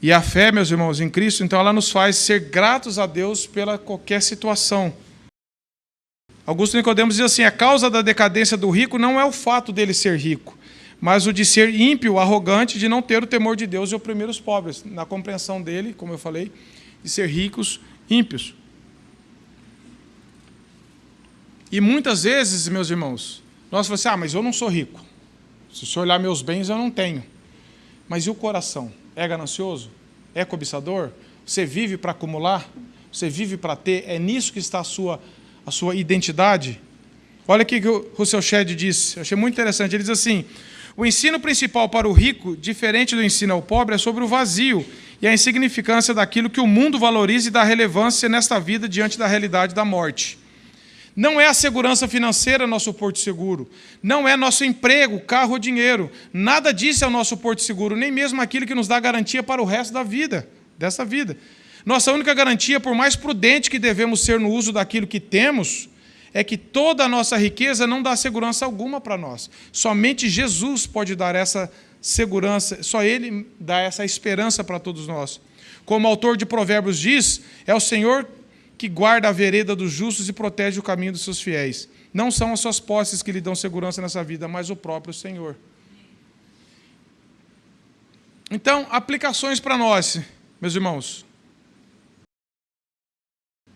E a fé, meus irmãos, em Cristo, então ela nos faz ser gratos a Deus pela qualquer situação. Augusto Nicodemos diz assim, a causa da decadência do rico não é o fato dele ser rico, mas o de ser ímpio, arrogante, de não ter o temor de Deus e oprimir os pobres. Na compreensão dele, como eu falei, de ser ricos, ímpios. E muitas vezes, meus irmãos, nós falamos assim, mas eu não sou rico. Se o senhor olhar meus bens, eu não tenho. Mas e o coração? É ganancioso? É cobiçador? Você vive para acumular? Você vive para ter? É nisso que está a sua identidade? Olha o que o Russell Shedd disse, eu achei muito interessante. Ele diz assim, o ensino principal para o rico, diferente do ensino ao pobre, é sobre o vazio e a insignificância daquilo que o mundo valoriza e dá relevância nesta vida diante da realidade da morte. Não é a segurança financeira nosso porto seguro. Não é nosso emprego, carro ou dinheiro. Nada disso é o nosso porto seguro, nem mesmo aquilo que nos dá garantia para o resto da vida, dessa vida. Nossa única garantia, por mais prudente que devemos ser no uso daquilo que temos, é que toda a nossa riqueza não dá segurança alguma para nós. Somente Jesus pode dar essa segurança, só Ele dá essa esperança para todos nós. Como o autor de Provérbios diz, é o Senhor que guarda a vereda dos justos e protege o caminho dos seus fiéis. Não são as suas posses que lhe dão segurança nessa vida, mas o próprio Senhor. Então, aplicações para nós, meus irmãos.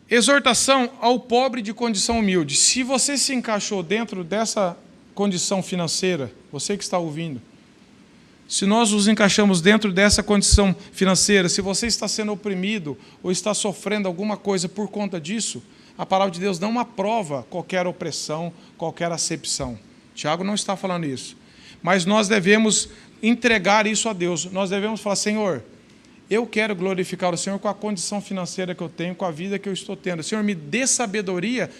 Exortação ao pobre de condição humilde. Se você se encaixou dentro dessa condição financeira, você que está ouvindo, se nós nos encaixamos dentro dessa condição financeira, se você está sendo oprimido ou está sofrendo alguma coisa por conta disso, a palavra de Deus não aprova qualquer opressão, qualquer acepção. Tiago não está falando isso. Mas nós devemos entregar isso a Deus. Nós devemos falar, Senhor, eu quero glorificar o Senhor com a condição financeira que eu tenho, com a vida que eu estou tendo. Senhor, me dê sabedoria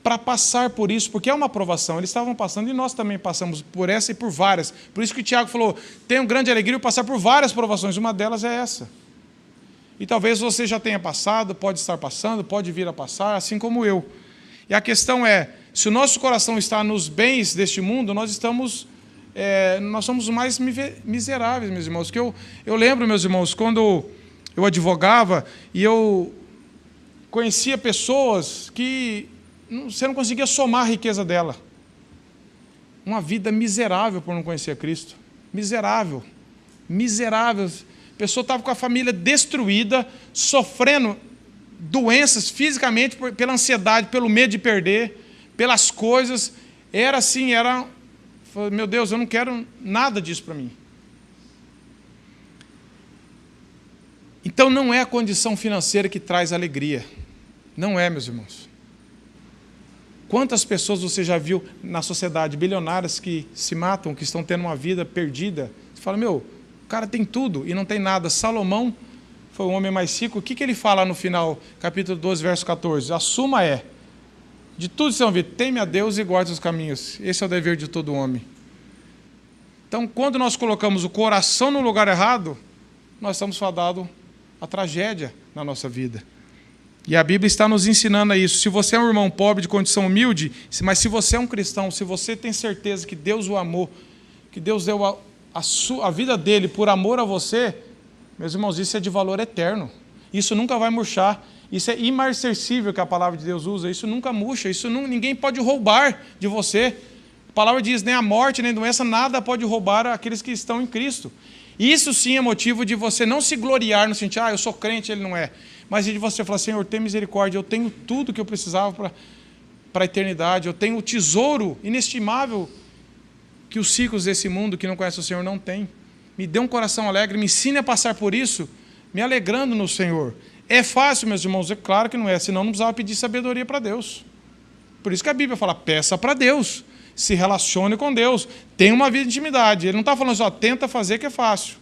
para passar por isso, porque é uma aprovação. Eles estavam passando e nós também passamos por essa e por várias. Por isso que o Tiago falou, tenho grande alegria de passar por várias provações. Uma delas é essa. E talvez você já tenha passado, pode estar passando, pode vir a passar, assim como eu. E a questão é, se o nosso coração está nos bens deste mundo, nós somos os mais miseráveis, meus irmãos. Que eu lembro, meus irmãos, quando eu advogava e eu conhecia pessoas que você não conseguia somar a riqueza dela. Uma vida miserável por não conhecer a Cristo. Miserável. Miserável. A pessoa estava com a família destruída, sofrendo doenças fisicamente, pela ansiedade, pelo medo de perder, pelas coisas. Era assim, meu Deus, eu não quero nada disso para mim. Então não é a condição financeira que traz alegria. Não é, meus irmãos. Quantas pessoas você já viu na sociedade, bilionárias que se matam, que estão tendo uma vida perdida? Você fala, o cara tem tudo e não tem nada. Salomão foi o homem mais rico. O que ele fala no final, capítulo 12, verso 14? A suma é, de tudo isso, teme a Deus e guarde os caminhos. Esse é o dever de todo homem. Então, quando nós colocamos o coração no lugar errado, nós estamos fadados à tragédia na nossa vida. E a Bíblia está nos ensinando a isso. Se você é um irmão pobre de condição humilde, mas se você é um cristão, se você tem certeza que Deus o amou, que Deus deu a vida dele por amor a você, meus irmãos, isso é de valor eterno. Isso nunca vai murchar. Isso é imarcessível que a palavra de Deus usa. Isso nunca murcha. Ninguém pode roubar de você. A palavra diz, nem a morte, nem a doença, nada pode roubar aqueles que estão em Cristo. Isso sim é motivo de você não se gloriar no sentido, eu sou crente, ele não é. Mas de você falar, Senhor, tem misericórdia, eu tenho tudo que eu precisava para a eternidade, eu tenho o tesouro inestimável que os ricos desse mundo que não conhecem o Senhor não têm. Me dê um coração alegre, me ensine a passar por isso, me alegrando no Senhor. É fácil, meus irmãos? É claro que não é, senão não precisava pedir sabedoria para Deus. Por isso que a Bíblia fala, peça para Deus, se relacione com Deus, tenha uma vida de intimidade. Ele não está falando só, tenta fazer que é fácil.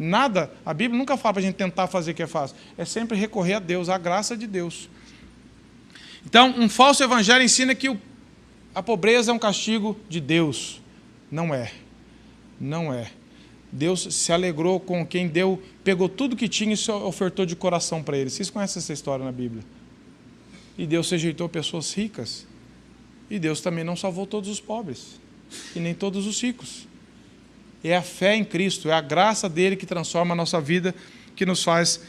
Nada, a Bíblia nunca fala para a gente tentar fazer que é fácil. É sempre recorrer a Deus, à graça de Deus. Então, um falso evangelho ensina que a pobreza é um castigo de Deus. Não é. Não é. Deus se alegrou com quem pegou tudo que tinha e se ofertou de coração para ele. Vocês conhecem essa história na Bíblia? E Deus rejeitou pessoas ricas. E Deus também não salvou todos os pobres. E nem todos os ricos. É a fé em Cristo, é a graça dele que transforma a nossa vida, que nos faz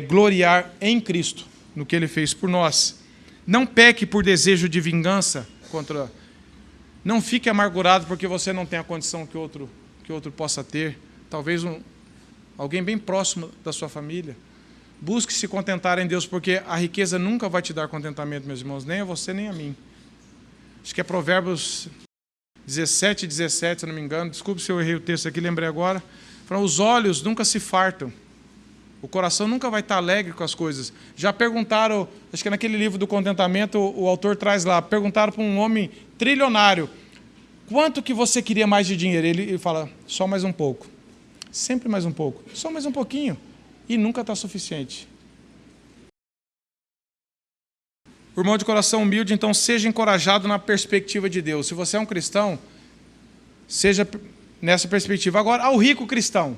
gloriar em Cristo, no que ele fez por nós. Não peque por desejo de vingança contra... Não fique amargurado porque você não tem a condição que outro possa ter. Talvez alguém bem próximo da sua família. Busque se contentar em Deus, porque a riqueza nunca vai te dar contentamento, meus irmãos, nem a você, nem a mim. Acho que é Provérbios 17, 17, se não me engano. Desculpe se eu errei o texto aqui, lembrei agora. Falam, os olhos nunca se fartam. O coração nunca vai estar alegre com as coisas. Já perguntaram, acho que naquele livro do contentamento, o autor traz lá, perguntaram para um homem trilionário, quanto que você queria mais de dinheiro? Ele fala, só mais um pouco. Sempre mais um pouco. Só mais um pouquinho. E nunca está suficiente. O irmão de coração humilde, então, seja encorajado na perspectiva de Deus. Se você é um cristão, seja nessa perspectiva. Agora, ao rico cristão,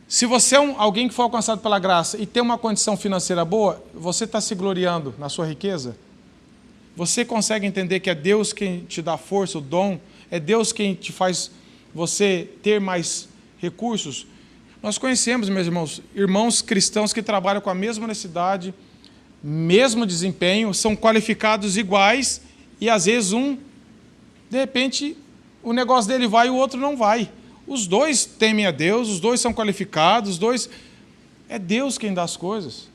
se você é alguém que foi alcançado pela graça e tem uma condição financeira boa, você está se gloriando na sua riqueza? Você consegue entender que é Deus quem te dá força, o dom? É Deus quem te faz você ter mais recursos? Nós conhecemos, meus irmãos, irmãos cristãos que trabalham com a mesma necessidade, mesmo desempenho, são qualificados iguais e às vezes de repente, o negócio dele vai e o outro não vai. Os dois temem a Deus, os dois são qualificados, os dois... É Deus quem dá as coisas.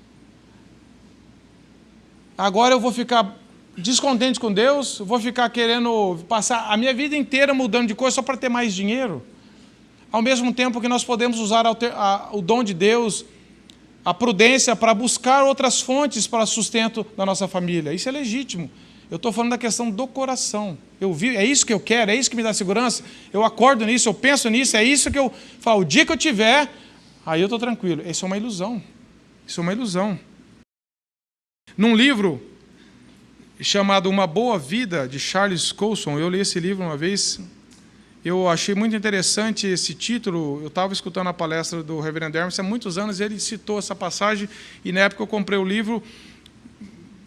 Agora eu vou ficar descontente com Deus, vou ficar querendo passar a minha vida inteira mudando de coisa só para ter mais dinheiro. Ao mesmo tempo que nós podemos usar o dom de Deus, a prudência para buscar outras fontes para sustento da nossa família. Isso é legítimo. Eu estou falando da questão do coração. É isso que eu quero, é isso que me dá segurança. Eu acordo nisso, eu penso nisso, é isso que eu falo. O dia que eu tiver, aí eu estou tranquilo. Isso é uma ilusão. Isso é uma ilusão. Num livro chamado Uma Boa Vida, de Charles Colson, eu li esse livro uma vez, eu achei muito interessante esse título. Eu estava escutando a palestra do Reverendo Hermes há muitos anos, ele citou essa passagem, e na época eu comprei o livro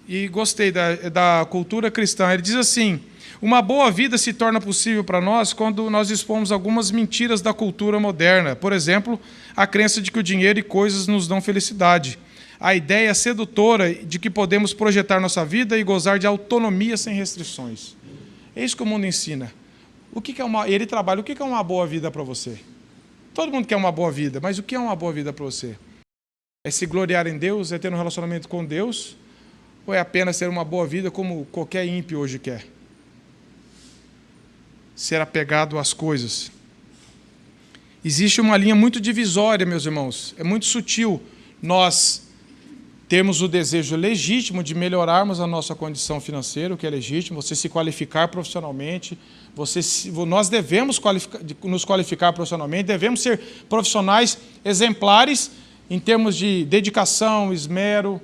e gostei da cultura cristã. Ele diz assim: uma boa vida se torna possível para nós quando nós expomos algumas mentiras da cultura moderna. Por exemplo, a crença de que o dinheiro e coisas nos dão felicidade. A ideia sedutora de que podemos projetar nossa vida e gozar de autonomia sem restrições. É isso que o mundo ensina. Ele trabalha, o que é uma boa vida para você? Todo mundo quer uma boa vida, mas o que é uma boa vida para você? É se gloriar em Deus? É ter um relacionamento com Deus? Ou é apenas ter uma boa vida como qualquer ímpio hoje quer? Ser apegado às coisas. Existe uma linha muito divisória, meus irmãos. É muito sutil. Nós temos o desejo legítimo de melhorarmos a nossa condição financeira, o que é legítimo, você se qualificar profissionalmente, nós devemos nos qualificar profissionalmente, devemos ser profissionais exemplares em termos de dedicação, esmero,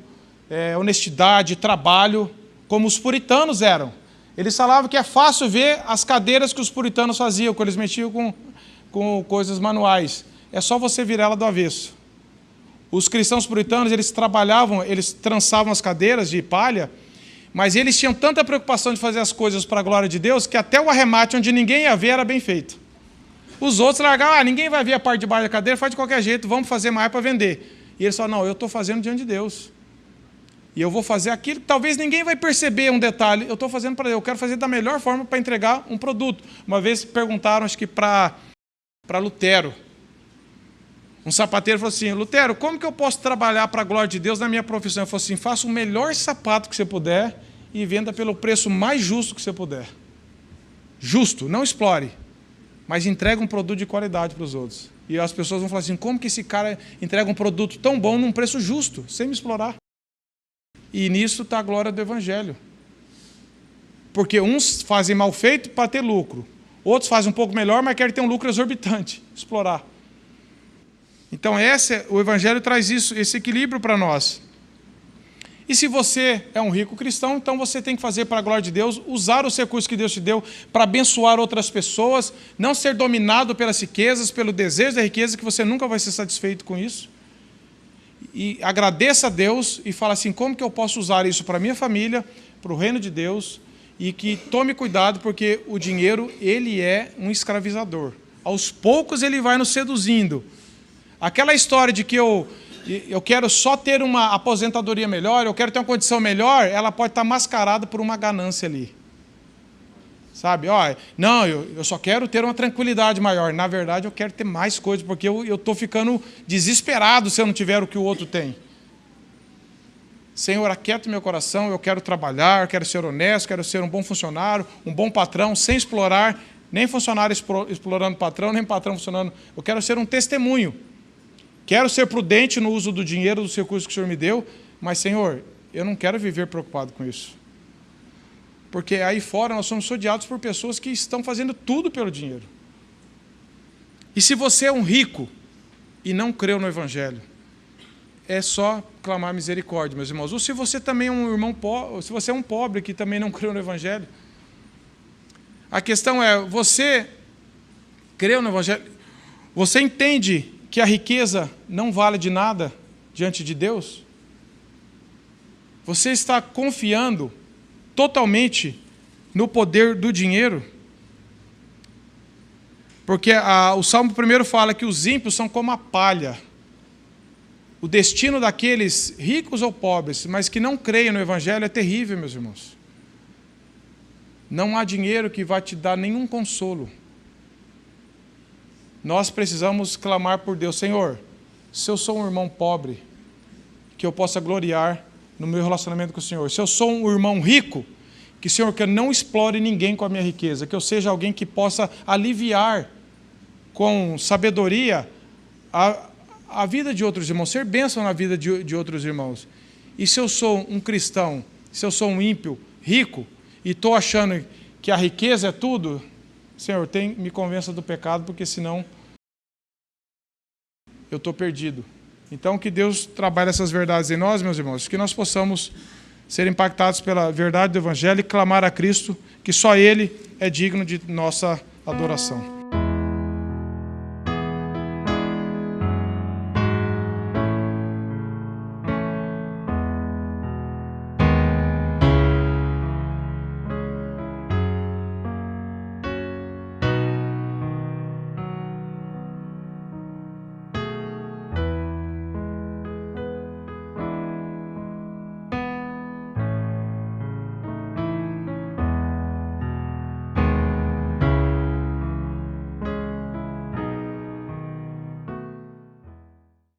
honestidade, trabalho, como os puritanos eram. Eles falavam que é fácil ver as cadeiras que os puritanos faziam, quando eles mexiam com coisas manuais. É só você virar ela do avesso. Os cristãos puritanos, eles trançavam as cadeiras de palha, mas eles tinham tanta preocupação de fazer as coisas para a glória de Deus, que até o arremate, onde ninguém ia ver, era bem feito. Os outros largavam, ninguém vai ver a parte de baixo da cadeira, faz de qualquer jeito, vamos fazer mais para vender. E eles falaram, não, eu estou fazendo diante de Deus. E eu vou fazer aquilo que talvez ninguém vai perceber um detalhe, eu estou fazendo para Deus, eu quero fazer da melhor forma para entregar um produto. Uma vez perguntaram, acho que para Lutero, um sapateiro falou assim, Lutero, como que eu posso trabalhar para a glória de Deus na minha profissão? Ele falou assim, faça o melhor sapato que você puder e venda pelo preço mais justo que você puder. Justo, não explore, mas entrega um produto de qualidade para os outros. E as pessoas vão falar assim, como que esse cara entrega um produto tão bom num preço justo, sem me explorar? E nisso está a glória do Evangelho. Porque uns fazem mal feito para ter lucro, outros fazem um pouco melhor, mas querem ter um lucro exorbitante, explorar. Então, o Evangelho traz esse equilíbrio para nós. E se você é um rico cristão, então você tem que fazer para a glória de Deus, usar os recursos que Deus te deu para abençoar outras pessoas, não ser dominado pelas riquezas, pelo desejo da riqueza, que você nunca vai ser satisfeito com isso. E agradeça a Deus e fala assim, como que eu posso usar isso para a minha família, para o reino de Deus, e que tome cuidado, porque o dinheiro, ele é um escravizador. Aos poucos ele vai nos seduzindo. Aquela história de que eu quero só ter uma aposentadoria melhor, eu quero ter uma condição melhor, ela pode estar mascarada por uma ganância ali. Sabe? Não, eu só quero ter uma tranquilidade maior. Na verdade, eu quero ter mais coisas, porque eu estou ficando desesperado se eu não tiver o que o outro tem. Senhor, aquieta meu coração, eu quero trabalhar, quero ser honesto, quero ser um bom funcionário, um bom patrão, sem explorar, nem funcionário explorando patrão, nem patrão funcionando. Eu quero ser um testemunho. Quero ser prudente no uso do dinheiro, dos recursos que o Senhor me deu, mas, Senhor, eu não quero viver preocupado com isso. Porque aí fora nós somos rodeados por pessoas que estão fazendo tudo pelo dinheiro. E se você é um rico e não creu no Evangelho, é só clamar misericórdia, meus irmãos. Ou se você também é um irmão pobre, se você é um pobre que também não creu no Evangelho. A questão é, você creu no Evangelho? Você entende que a riqueza não vale de nada diante de Deus? Você está confiando totalmente no poder do dinheiro? Porque o Salmo 1 fala que os ímpios são como a palha. O destino daqueles ricos ou pobres, mas que não creem no Evangelho, é terrível, meus irmãos. Não há dinheiro que vai te dar nenhum consolo. Nós precisamos clamar por Deus. Senhor, se eu sou um irmão pobre, que eu possa gloriar no meu relacionamento com o Senhor. Se eu sou um irmão rico, que o Senhor que eu não explore ninguém com a minha riqueza, que eu seja alguém que possa aliviar com sabedoria a vida de outros irmãos, ser bênção na vida de outros irmãos. E se eu sou um cristão, se eu sou um ímpio rico, e estou achando que a riqueza é tudo, Senhor, me convença do pecado, porque senão eu estou perdido. Então, que Deus trabalhe essas verdades em nós, meus irmãos, que nós possamos ser impactados pela verdade do Evangelho e clamar a Cristo, que só Ele é digno de nossa adoração.